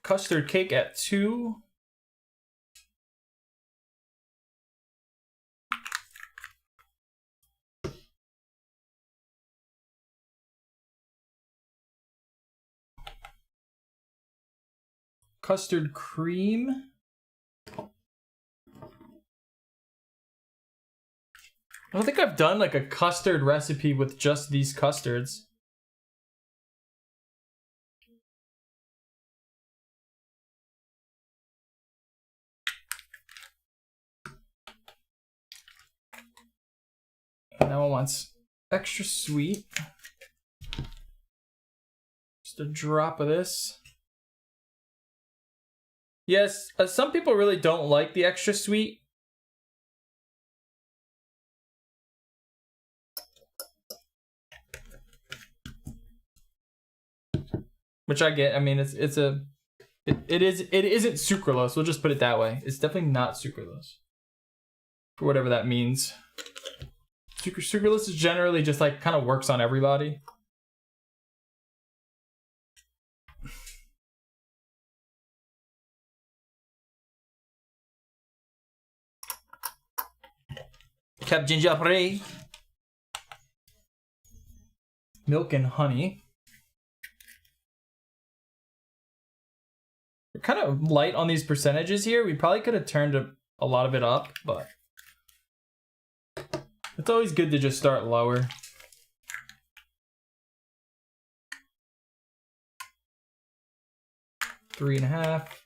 Speaker 1: Custard cake at 2. Custard cream. I don't think I've done like a custard recipe with just these custards. That one wants extra sweet. Just a drop of this. Yes, some people really don't like the extra sweet. Which I get. I mean, it isn't sucralose. We'll just put it that way. It's definitely not sucralose. For whatever that means. Sucralose is generally just like kind of works on everybody. Cap gingebre. Milk and honey. We're kind of light on these percentages here. We probably could have turned a lot of it up, but it's always good to just start lower. Three and a half.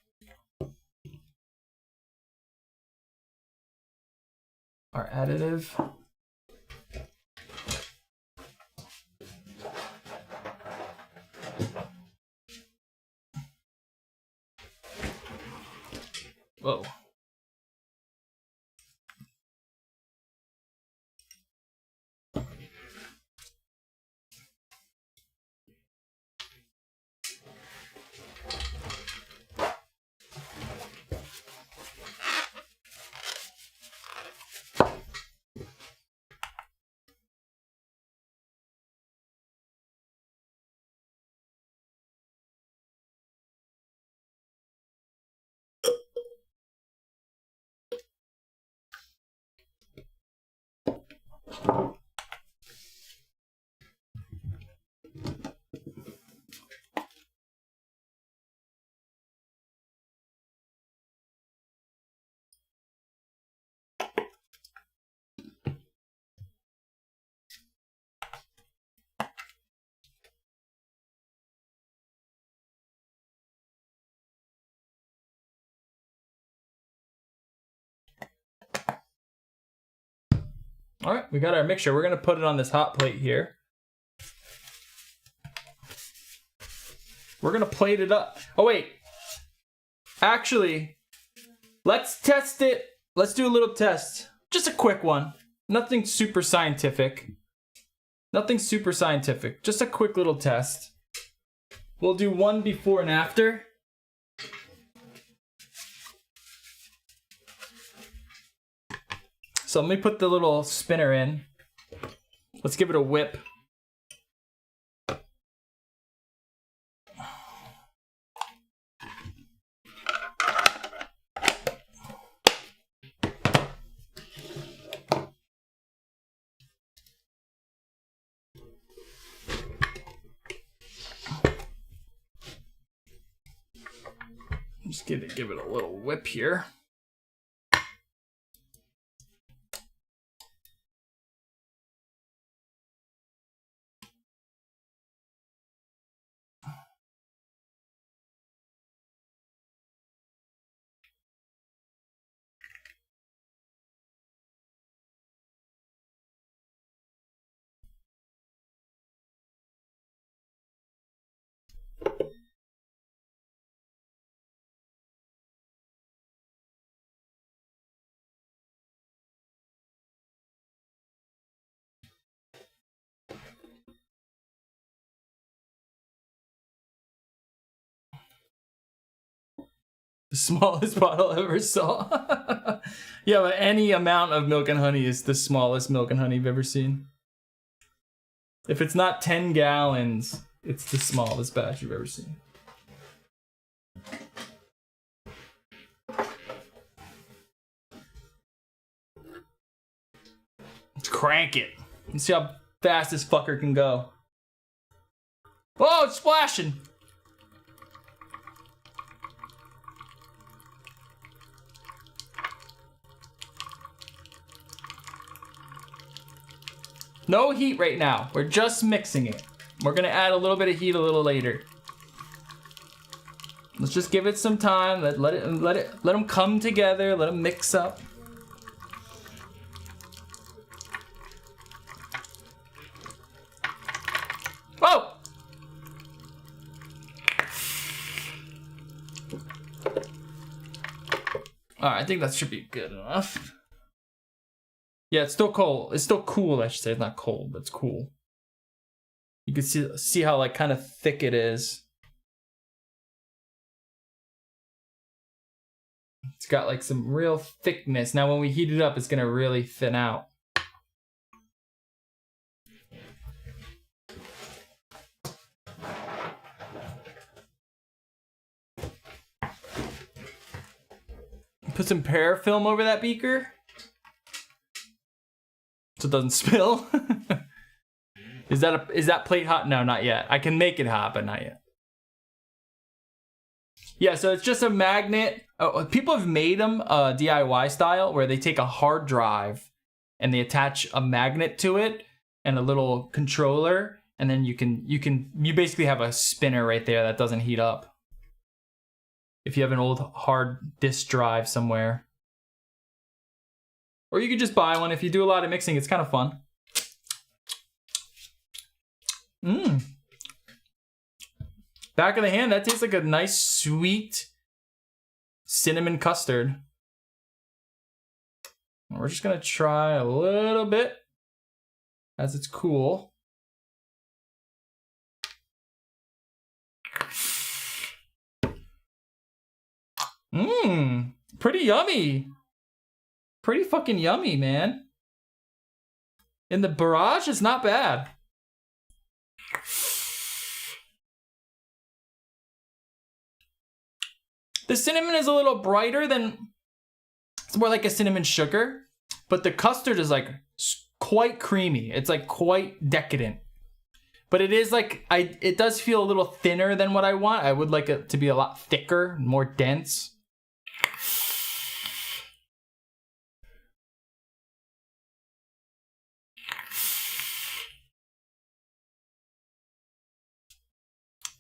Speaker 1: Our additive. Whoa. All right, we got our mixture. We're gonna put it on this hot plate here. We're gonna plate it up. Oh wait, actually, let's test it. Let's do a little test. Just a quick one. Nothing super scientific. Nothing super scientific. Just a quick little test. We'll do one before and after. So let me put the little spinner in. Let's give it a whip. Just give it a little whip here. The smallest bottle I ever saw. Yeah, but any amount of milk and honey is the smallest milk and honey you've ever seen. If it's not 10 gallons, it's the smallest batch you've ever seen. Let's crank it. Let's see how fast this fucker can go. Oh, it's splashing. No heat right now. We're just mixing it. We're gonna add a little bit of heat a little later. Let's just give it some time. Let them come together. Let them mix up. Oh! All right, I think that should be good enough. Yeah, it's still cold. It's still cool, I should say. It's not cold, but it's cool. You can see how like kind of thick it is. It's got like some real thickness. Now when we heat it up, it's gonna really thin out. Put some parafilm over that beaker. So it doesn't spill. Is that plate hot? No, not yet. I can make it hot, but not yet. Yeah, so it's just a magnet. Oh, people have made them DIY style where they take a hard drive and they attach a magnet to it and a little controller, and then you basically have a spinner right there that doesn't heat up. If you have an old hard disk drive somewhere. Or you could just buy one. If you do a lot of mixing, it's kind of fun. Mmm. Back of the hand, that tastes like a nice, sweet cinnamon custard. And we're just gonna try a little bit as it's cool. Mmm, pretty yummy. Pretty fucking yummy, man. In the Barrage, it's not bad. The cinnamon is a little brighter than, it's more like a cinnamon sugar, but the custard is like quite creamy. It's like quite decadent. But it is like, it does feel a little thinner than what I want. I would like it to be a lot thicker, more dense.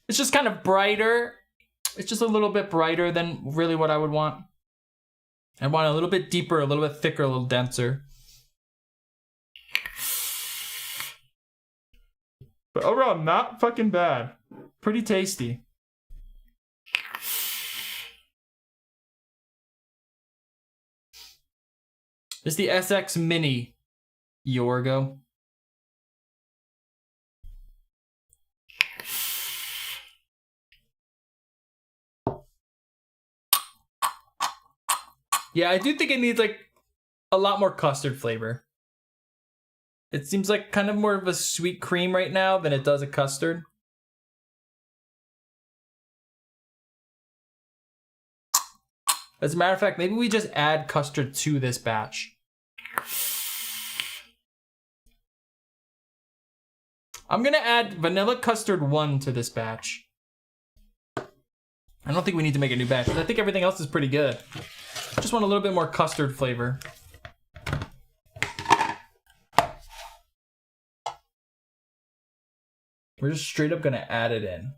Speaker 1: It's just kind of brighter. It's just a little bit brighter than really what I would want. I want a little bit deeper, a little bit thicker, a little denser. But overall, not fucking bad. Pretty tasty. This is the SX Mini Yorgo. Yeah, I do think it needs like a lot more custard flavor. It seems like kind of more of a sweet cream right now than it does a custard. As a matter of fact, maybe we just add custard to this batch. I'm gonna add vanilla custard 1 to this batch. I don't think we need to make a new batch, because I think everything else is pretty good. Just want a little bit more custard flavor. We're just straight up gonna add it in.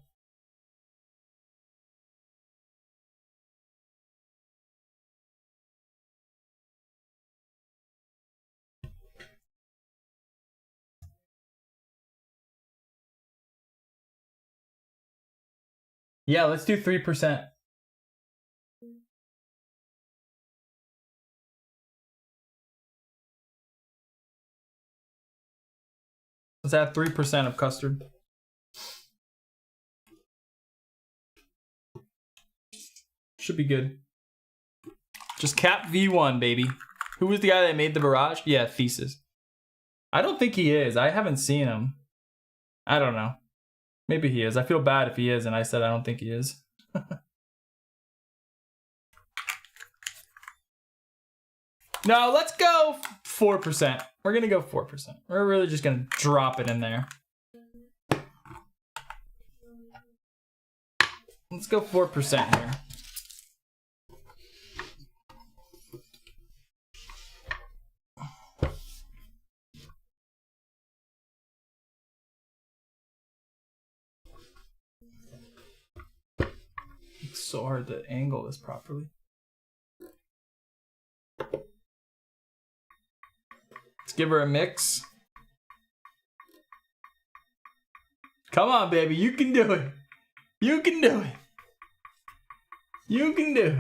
Speaker 1: Yeah, let's do 3%. Let's add 3% of custard. Should be good. Just cap V1, baby. Who was the guy that made the barrage? Yeah, Thesis. I don't think he is. I haven't seen him. I don't know. Maybe he is. I feel bad if he is, and I said I don't think he is. No, let's go 4%. We're gonna go 4%. We're really just gonna drop it in there. Let's go 4% here. It's so hard to angle this properly. Let's give her a mix. Come on, baby. You can do it. You can do it. You can do it.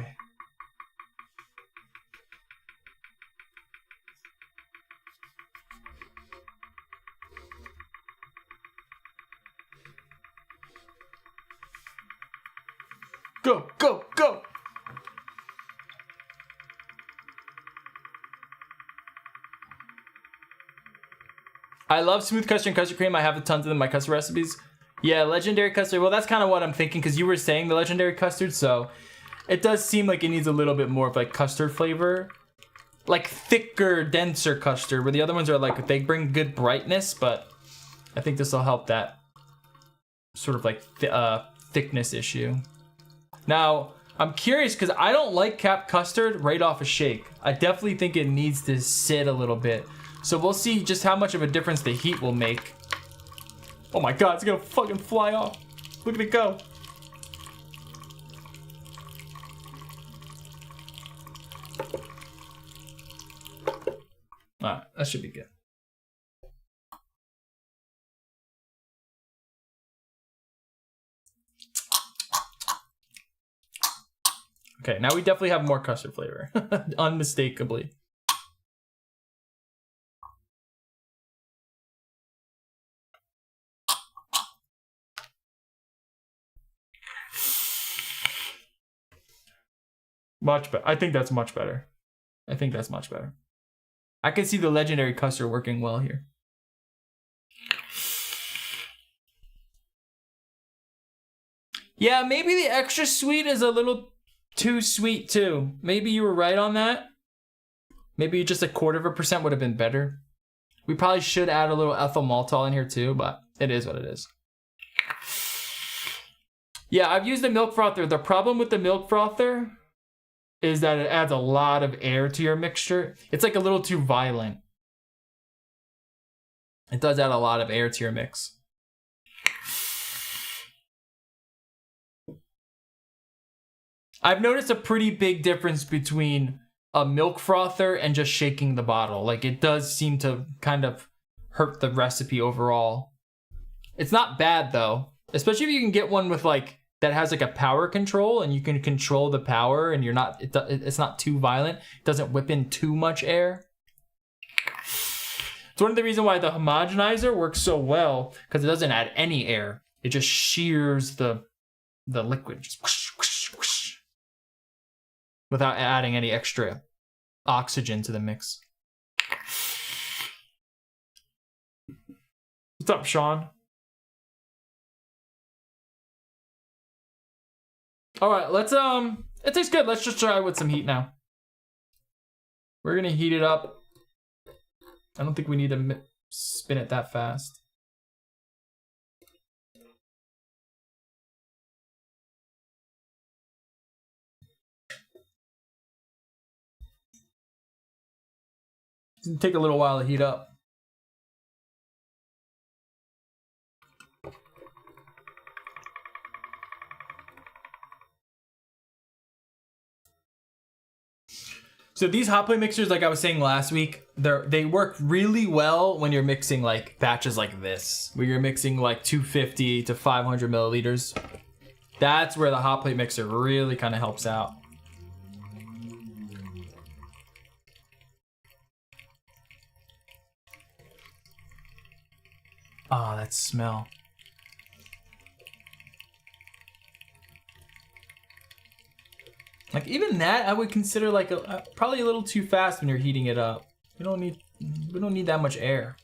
Speaker 1: Go, go, go. I love smooth custard and custard cream. I have tons of them in my custard recipes. Yeah, legendary custard. Well, that's kind of what I'm thinking because you were saying the legendary custard, so it does seem like it needs a little bit more of like custard flavor. Like thicker, denser custard, where the other ones are like, they bring good brightness, but I think this will help that sort of like thickness issue. Now, I'm curious because I don't like capped custard right off a shake. I definitely think it needs to sit a little bit. So we'll see just how much of a difference the heat will make. Oh my god, it's gonna fucking fly off. Look at it go. Alright, that should be good. Okay, now we definitely have more custard flavor. Unmistakably. Much better. I think that's much better. I think that's much better. I can see the legendary custard working well here. Yeah, maybe the extra sweet is a little too sweet too. Maybe you were right on that. Maybe just 0.25% would have been better. We probably should add a little ethyl maltol in here too, but it is what it is. Yeah, I've used the milk frother. The problem with the milk frother is that it adds a lot of air to your mixture. It's like a little too violent. It does add a lot of air to your mix. I've noticed a pretty big difference between a milk frother and just shaking the bottle. Like it does seem to kind of hurt the recipe overall. It's not bad though, especially if you can get one with like that has like a power control and you can control the power and you're not, it's not too violent. It doesn't whip in too much air. It's one of the reasons why the homogenizer works so well because it doesn't add any air. It just shears the liquid just whoosh, whoosh, whoosh, without adding any extra oxygen to the mix. What's up, Sean? All right, let's it tastes good. Let's just try with some heat now. We're gonna heat it up. I don't think we need to spin it that fast. It's gonna take a little while to heat up. So these hot plate mixers, like I was saying last week, they work really well when you're mixing like batches like this, where you're mixing like 250 to 500 milliliters. That's where the hot plate mixer really kind of helps out. Oh, that smell. Like even that, I would consider like probably a little too fast when you're heating it up. We don't need that much air.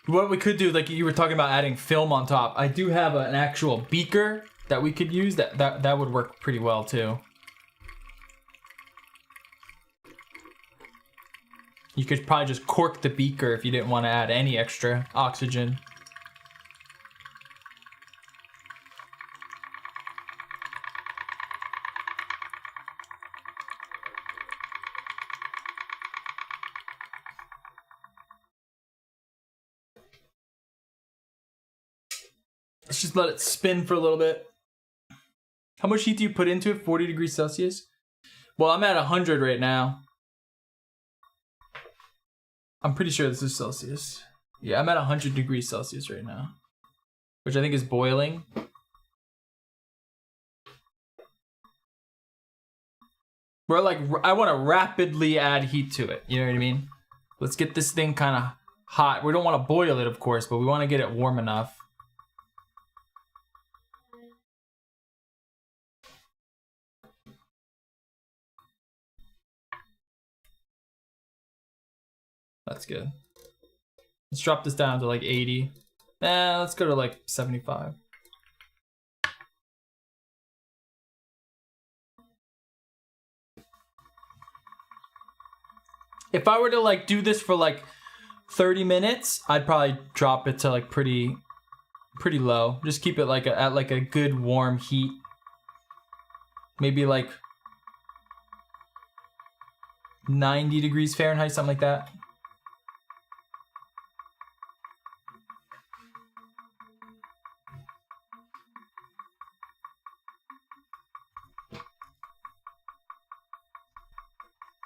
Speaker 1: What we could do, like you were talking about adding film on top. I do have an actual beaker that we could use. That would work pretty well too. You could probably just cork the beaker if you didn't want to add any extra oxygen. Let's just let it spin for a little bit. How much heat do you put into it? 40 degrees Celsius? Well, I'm at 100 right now. I'm pretty sure this is Celsius. Yeah, I'm at 100 degrees Celsius right now, which I think is boiling. We're like, I want to rapidly add heat to it. You know what I mean? Let's get this thing kind of hot. We don't want to boil it, of course, but we want to get it warm enough. That's good. Let's drop this down to like 80. Let's go to like 75. If I were to like do this for like 30 minutes, I'd probably drop it to like pretty low. Just keep it like at like a good warm heat. Maybe like 90 degrees Fahrenheit, something like that.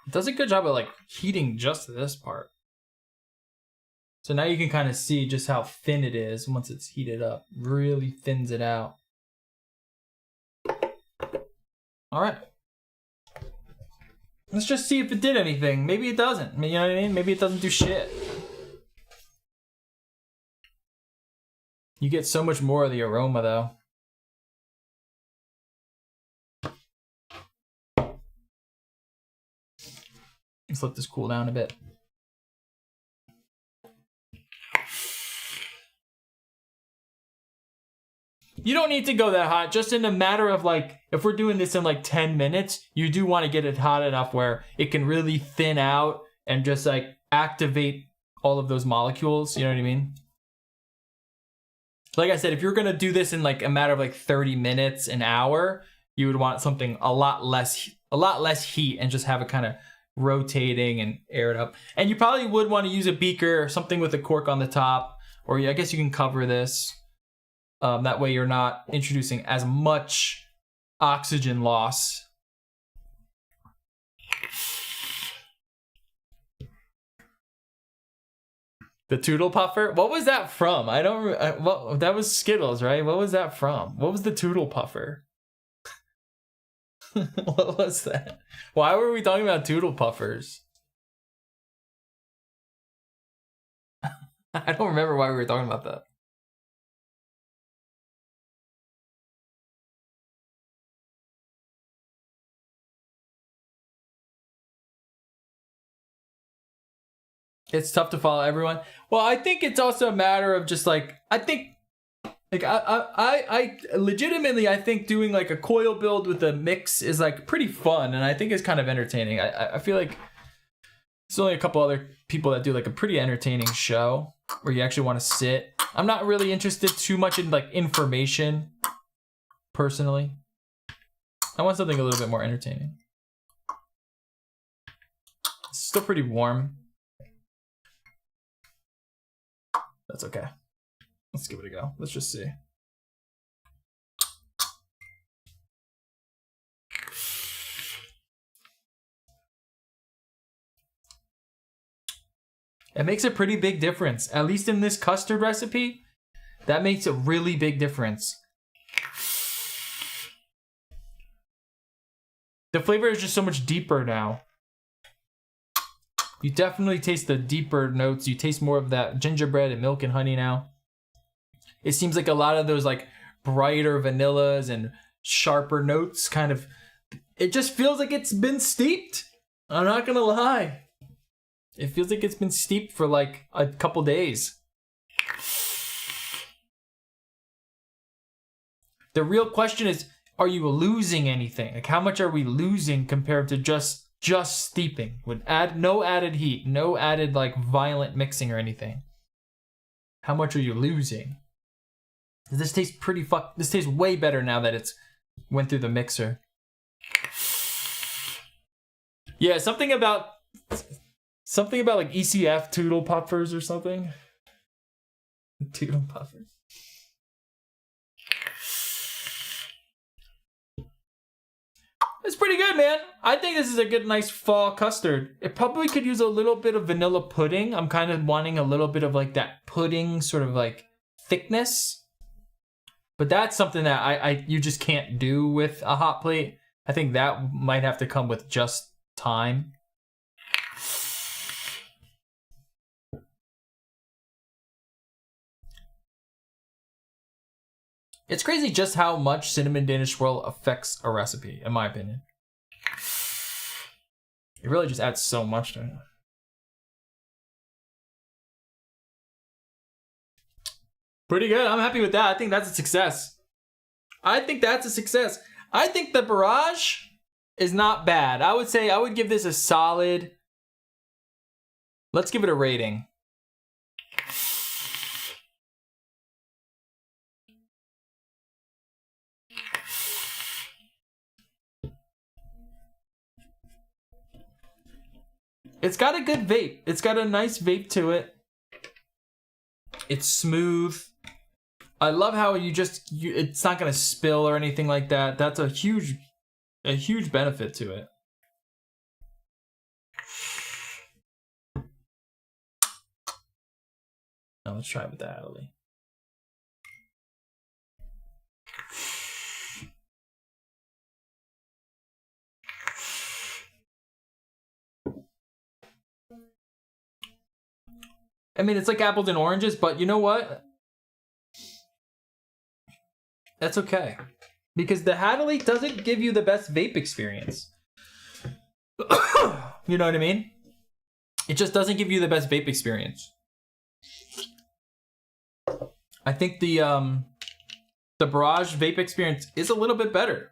Speaker 1: It does a good job of like heating just this part. So now you can kind of see just how thin it is once it's heated up. Really thins it out. All right. Let's just see if it did anything. Maybe it doesn't. You know what I mean? Maybe it doesn't do shit. You get so much more of the aroma though. Let's let this cool down a bit. You don't need to go that hot. Just in a matter of like, if we're doing this in like 10 minutes, you do want to get it hot enough where it can really thin out and just like activate all of those molecules. You know what I mean? Like I said, if you're going to do this in like a matter of like 30 minutes, an hour, you would want something a lot less heat and just have it kind of rotating and air it up. And you probably would want to use a beaker or something with a cork on the top, or I guess you can cover this. That way you're not introducing as much oxygen loss. The Toodle Puffer? What was that from? I don't. What that was Skittles, right? What was that from? What was the Toodle Puffer? What was that? Why were we talking about Toodle Puffers? I don't remember why we were talking about that. It's tough to follow everyone. Well, I think it's also a matter of just like, I think, like I legitimately, I think doing like a coil build with a mix is like pretty fun, and I think it's kind of entertaining. I feel like there's only a couple other people that do like a pretty entertaining show where you actually want to sit. I'm not really interested too much in like information, personally. I want something a little bit more entertaining. It's still pretty warm. That's okay. Let's give it a go. Let's just see. It makes a pretty big difference. At least in this custard recipe, that makes a really big difference. The flavor is just so much deeper now. You definitely taste the deeper notes. You taste more of that gingerbread and milk and honey now. It seems like a lot of those like brighter vanillas and sharper notes kind of, it just feels like it's been steeped. I'm not gonna lie. It feels like it's been steeped for like a couple days. The real question is, are you losing anything? Like how much are we losing compared to just steeping with no added heat, no added like violent mixing or anything? How much are you losing? This tastes this tastes way better now that it's went through the mixer. Yeah, something about like ECF Toodle Puffers or something. Toodle Puffers. It's pretty good, man. I think this is a good, nice fall custard. It probably could use a little bit of vanilla pudding. I'm kind of wanting a little bit of like that pudding sort of like thickness. But that's something that you just can't do with a hot plate. I think that might have to come with just time. It's crazy just how much cinnamon Danish swirl affects a recipe, in my opinion. It really just adds so much to it. Pretty good. I'm happy with that. I think that's a success. I think that's a success. I think the Barrage is not bad. I would say I would give this a solid. Let's give it a rating. It's got a good vape. It's got a nice vape to it. It's smooth. I love how it's not gonna spill or anything like that. That's a huge benefit to it. Now let's try it with that, Adley. I mean, it's like apples and oranges, but you know what? That's okay. Because the Hadley doesn't give you the best vape experience. You know what I mean? It just doesn't give you the best vape experience. I think the Barrage vape experience is a little bit better.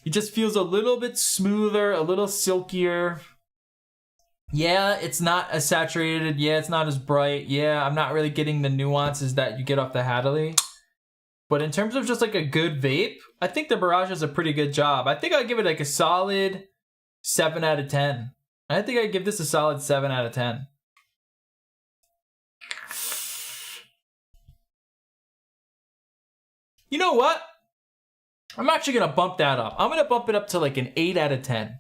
Speaker 1: It just feels a little bit smoother, a little silkier. Yeah, it's not as saturated. Yeah, it's not as bright. Yeah, I'm not really getting the nuances that you get off the Hadley. But in terms of just like a good vape, I think the Barrage does a pretty good job. I think I'd give it like a solid 7 out of 10. I think I'd give this a solid 7 out of 10. You know what? I'm actually going to bump that up. I'm going to bump it up to like an 8 out of 10.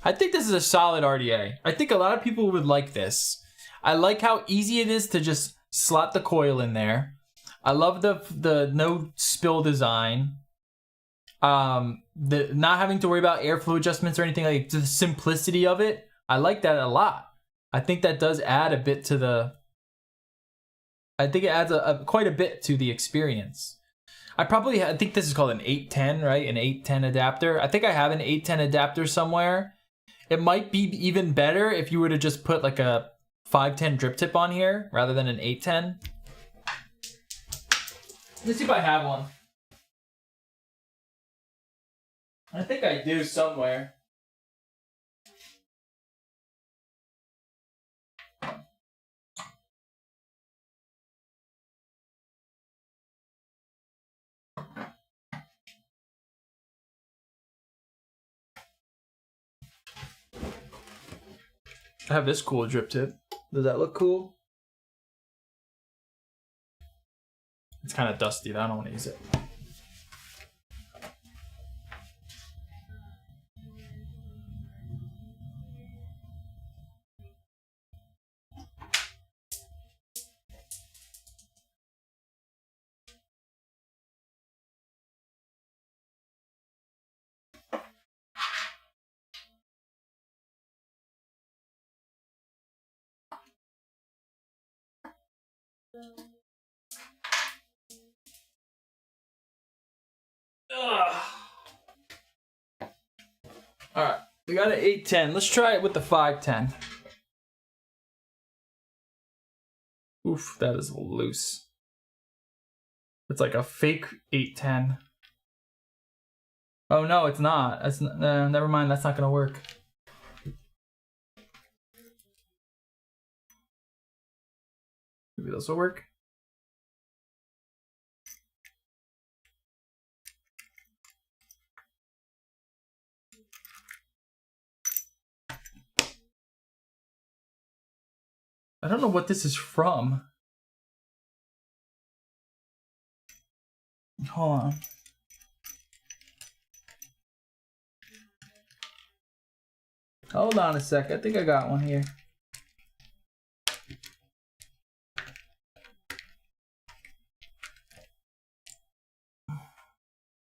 Speaker 1: I think this is a solid RDA. I think a lot of people would like this. I like how easy it is to just slot the coil in there. I love the no spill design. The not having to worry about airflow adjustments or anything, like the simplicity of it. I like that a lot. I think that does add a bit to the... I think it adds quite a bit to the experience. I think this is called an 810, right? An 810 adapter. I think I have an 810 adapter somewhere. It might be even better if you were to just put like a 510 drip tip on here rather than an 810. Let's see if I have one. I think I do somewhere. I have this cool drip tip. Does that look cool? It's kind of dusty. I don't want to use it. Alright, we got an 810. Let's try it with the 510. Oof, that is loose. It's like a fake 810. Oh no, it's not. That's never mind, that's not gonna work. Maybe this will work. I don't know what this is from. Hold on. Hold on a sec. I think I got one here.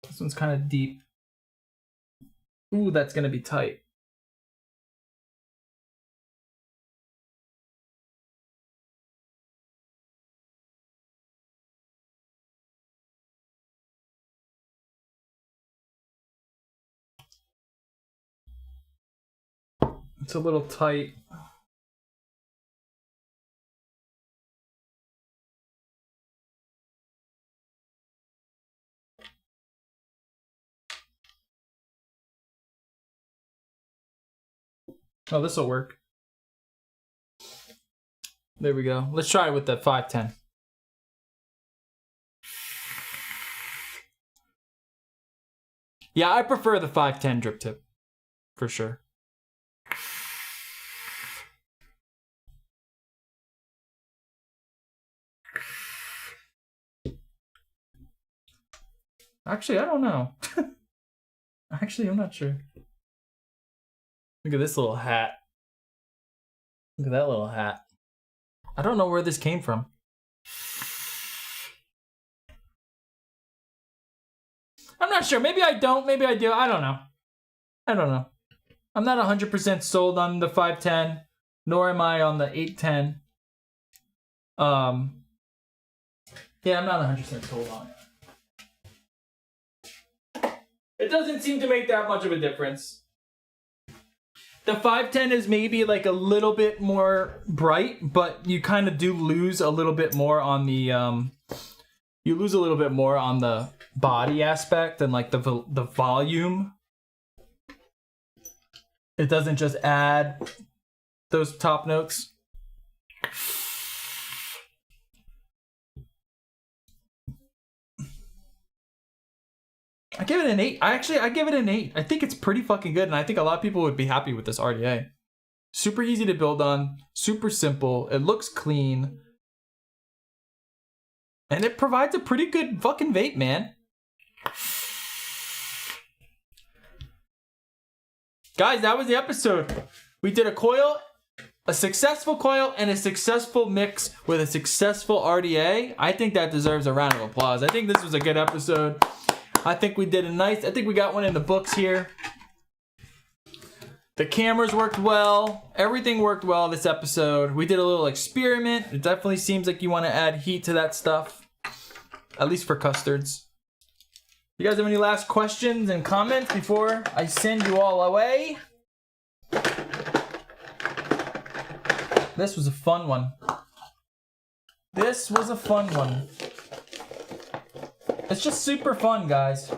Speaker 1: This one's kind of deep. Ooh, that's gonna be tight. It's a little tight. Oh, this will work. There we go. Let's try it with the 510. Yeah, I prefer the 510 drip tip. For sure. Actually, I don't know. Actually, I'm not sure. Look at this little hat. Look at that little hat. I don't know where this came from. I'm not sure. Maybe I don't. Maybe I do. I don't know. I don't know. I'm not 100% sold on the 510, nor am I on the 810. Yeah, I'm not 100% sold on it. It doesn't seem to make that much of a difference. The 510 is maybe like a little bit more bright, but you kind of do lose a little bit more on the you lose a little bit more on the body aspect and like the volume. It doesn't just add those top notes. I give it an 8. I give it an 8. I think it's pretty fucking good, and I think a lot of people would be happy with this RDA. Super easy to build on, super simple. It looks clean. And it provides a pretty good fucking vape, man. Guys, that was the episode. We did a coil, a successful coil, and a successful mix with a successful RDA. I think that deserves a round of applause. I think this was a good episode. I think we did a nice, I think we got one in the books here. The cameras worked well. Everything worked well this episode. We did a little experiment. It definitely seems like you want to add heat to that stuff. At least for custards. You guys have any last questions and comments before I send you all away? This was a fun one. This was a fun one. It's just super fun, guys.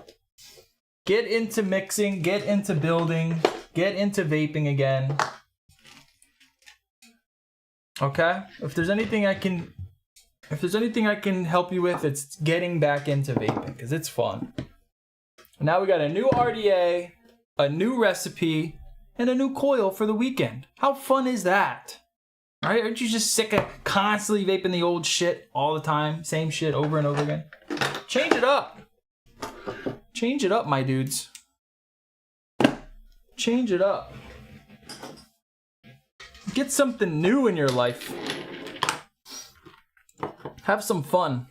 Speaker 1: Get into mixing, get into building, get into vaping again. Okay? If there's anything I can help you with, it's getting back into vaping because it's fun. Now we got a new RDA, a new recipe, and a new coil for the weekend. How fun is that? Right? Aren't you just sick of constantly vaping the old shit all the time? Same shit over and over again? Change it up. Change it up, my dudes. Change it up. Get something new in your life. Have some fun.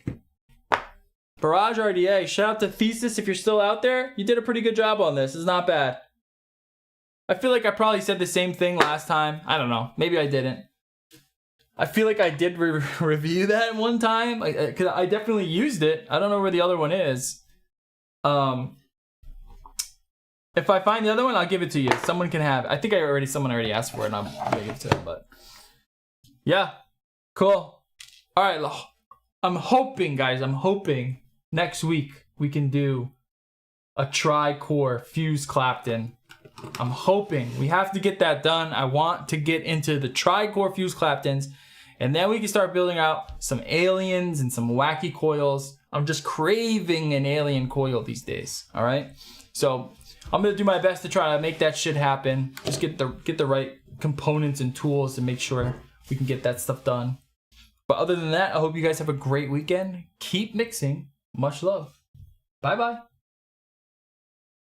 Speaker 1: Barrage RDA. Shout out to Thesis if you're still out there. You did a pretty good job on this. It's not bad. I feel like I probably said the same thing last time. I don't know. Maybe I didn't. I feel like I did review that one time. Cause I definitely used it. I don't know where the other one is. If I find the other one, I'll give it to you. Someone can have it. I think someone already asked for it, and I'm gonna give it to them. But yeah, cool. All right, I'm hoping, guys. I'm hoping next week we can do a tri-core fuse Clapton. I'm hoping we have to get that done. I want to get into the tri-core fuse Claptons, and then we can start building out some aliens and some wacky coils. I'm just craving an alien coil these days. All right, so I'm gonna do my best to try to make that shit happen. Just get the right components and tools to make sure we can get that stuff done. But other than that, I hope you guys have a great weekend. Keep mixing. Much love. Bye bye.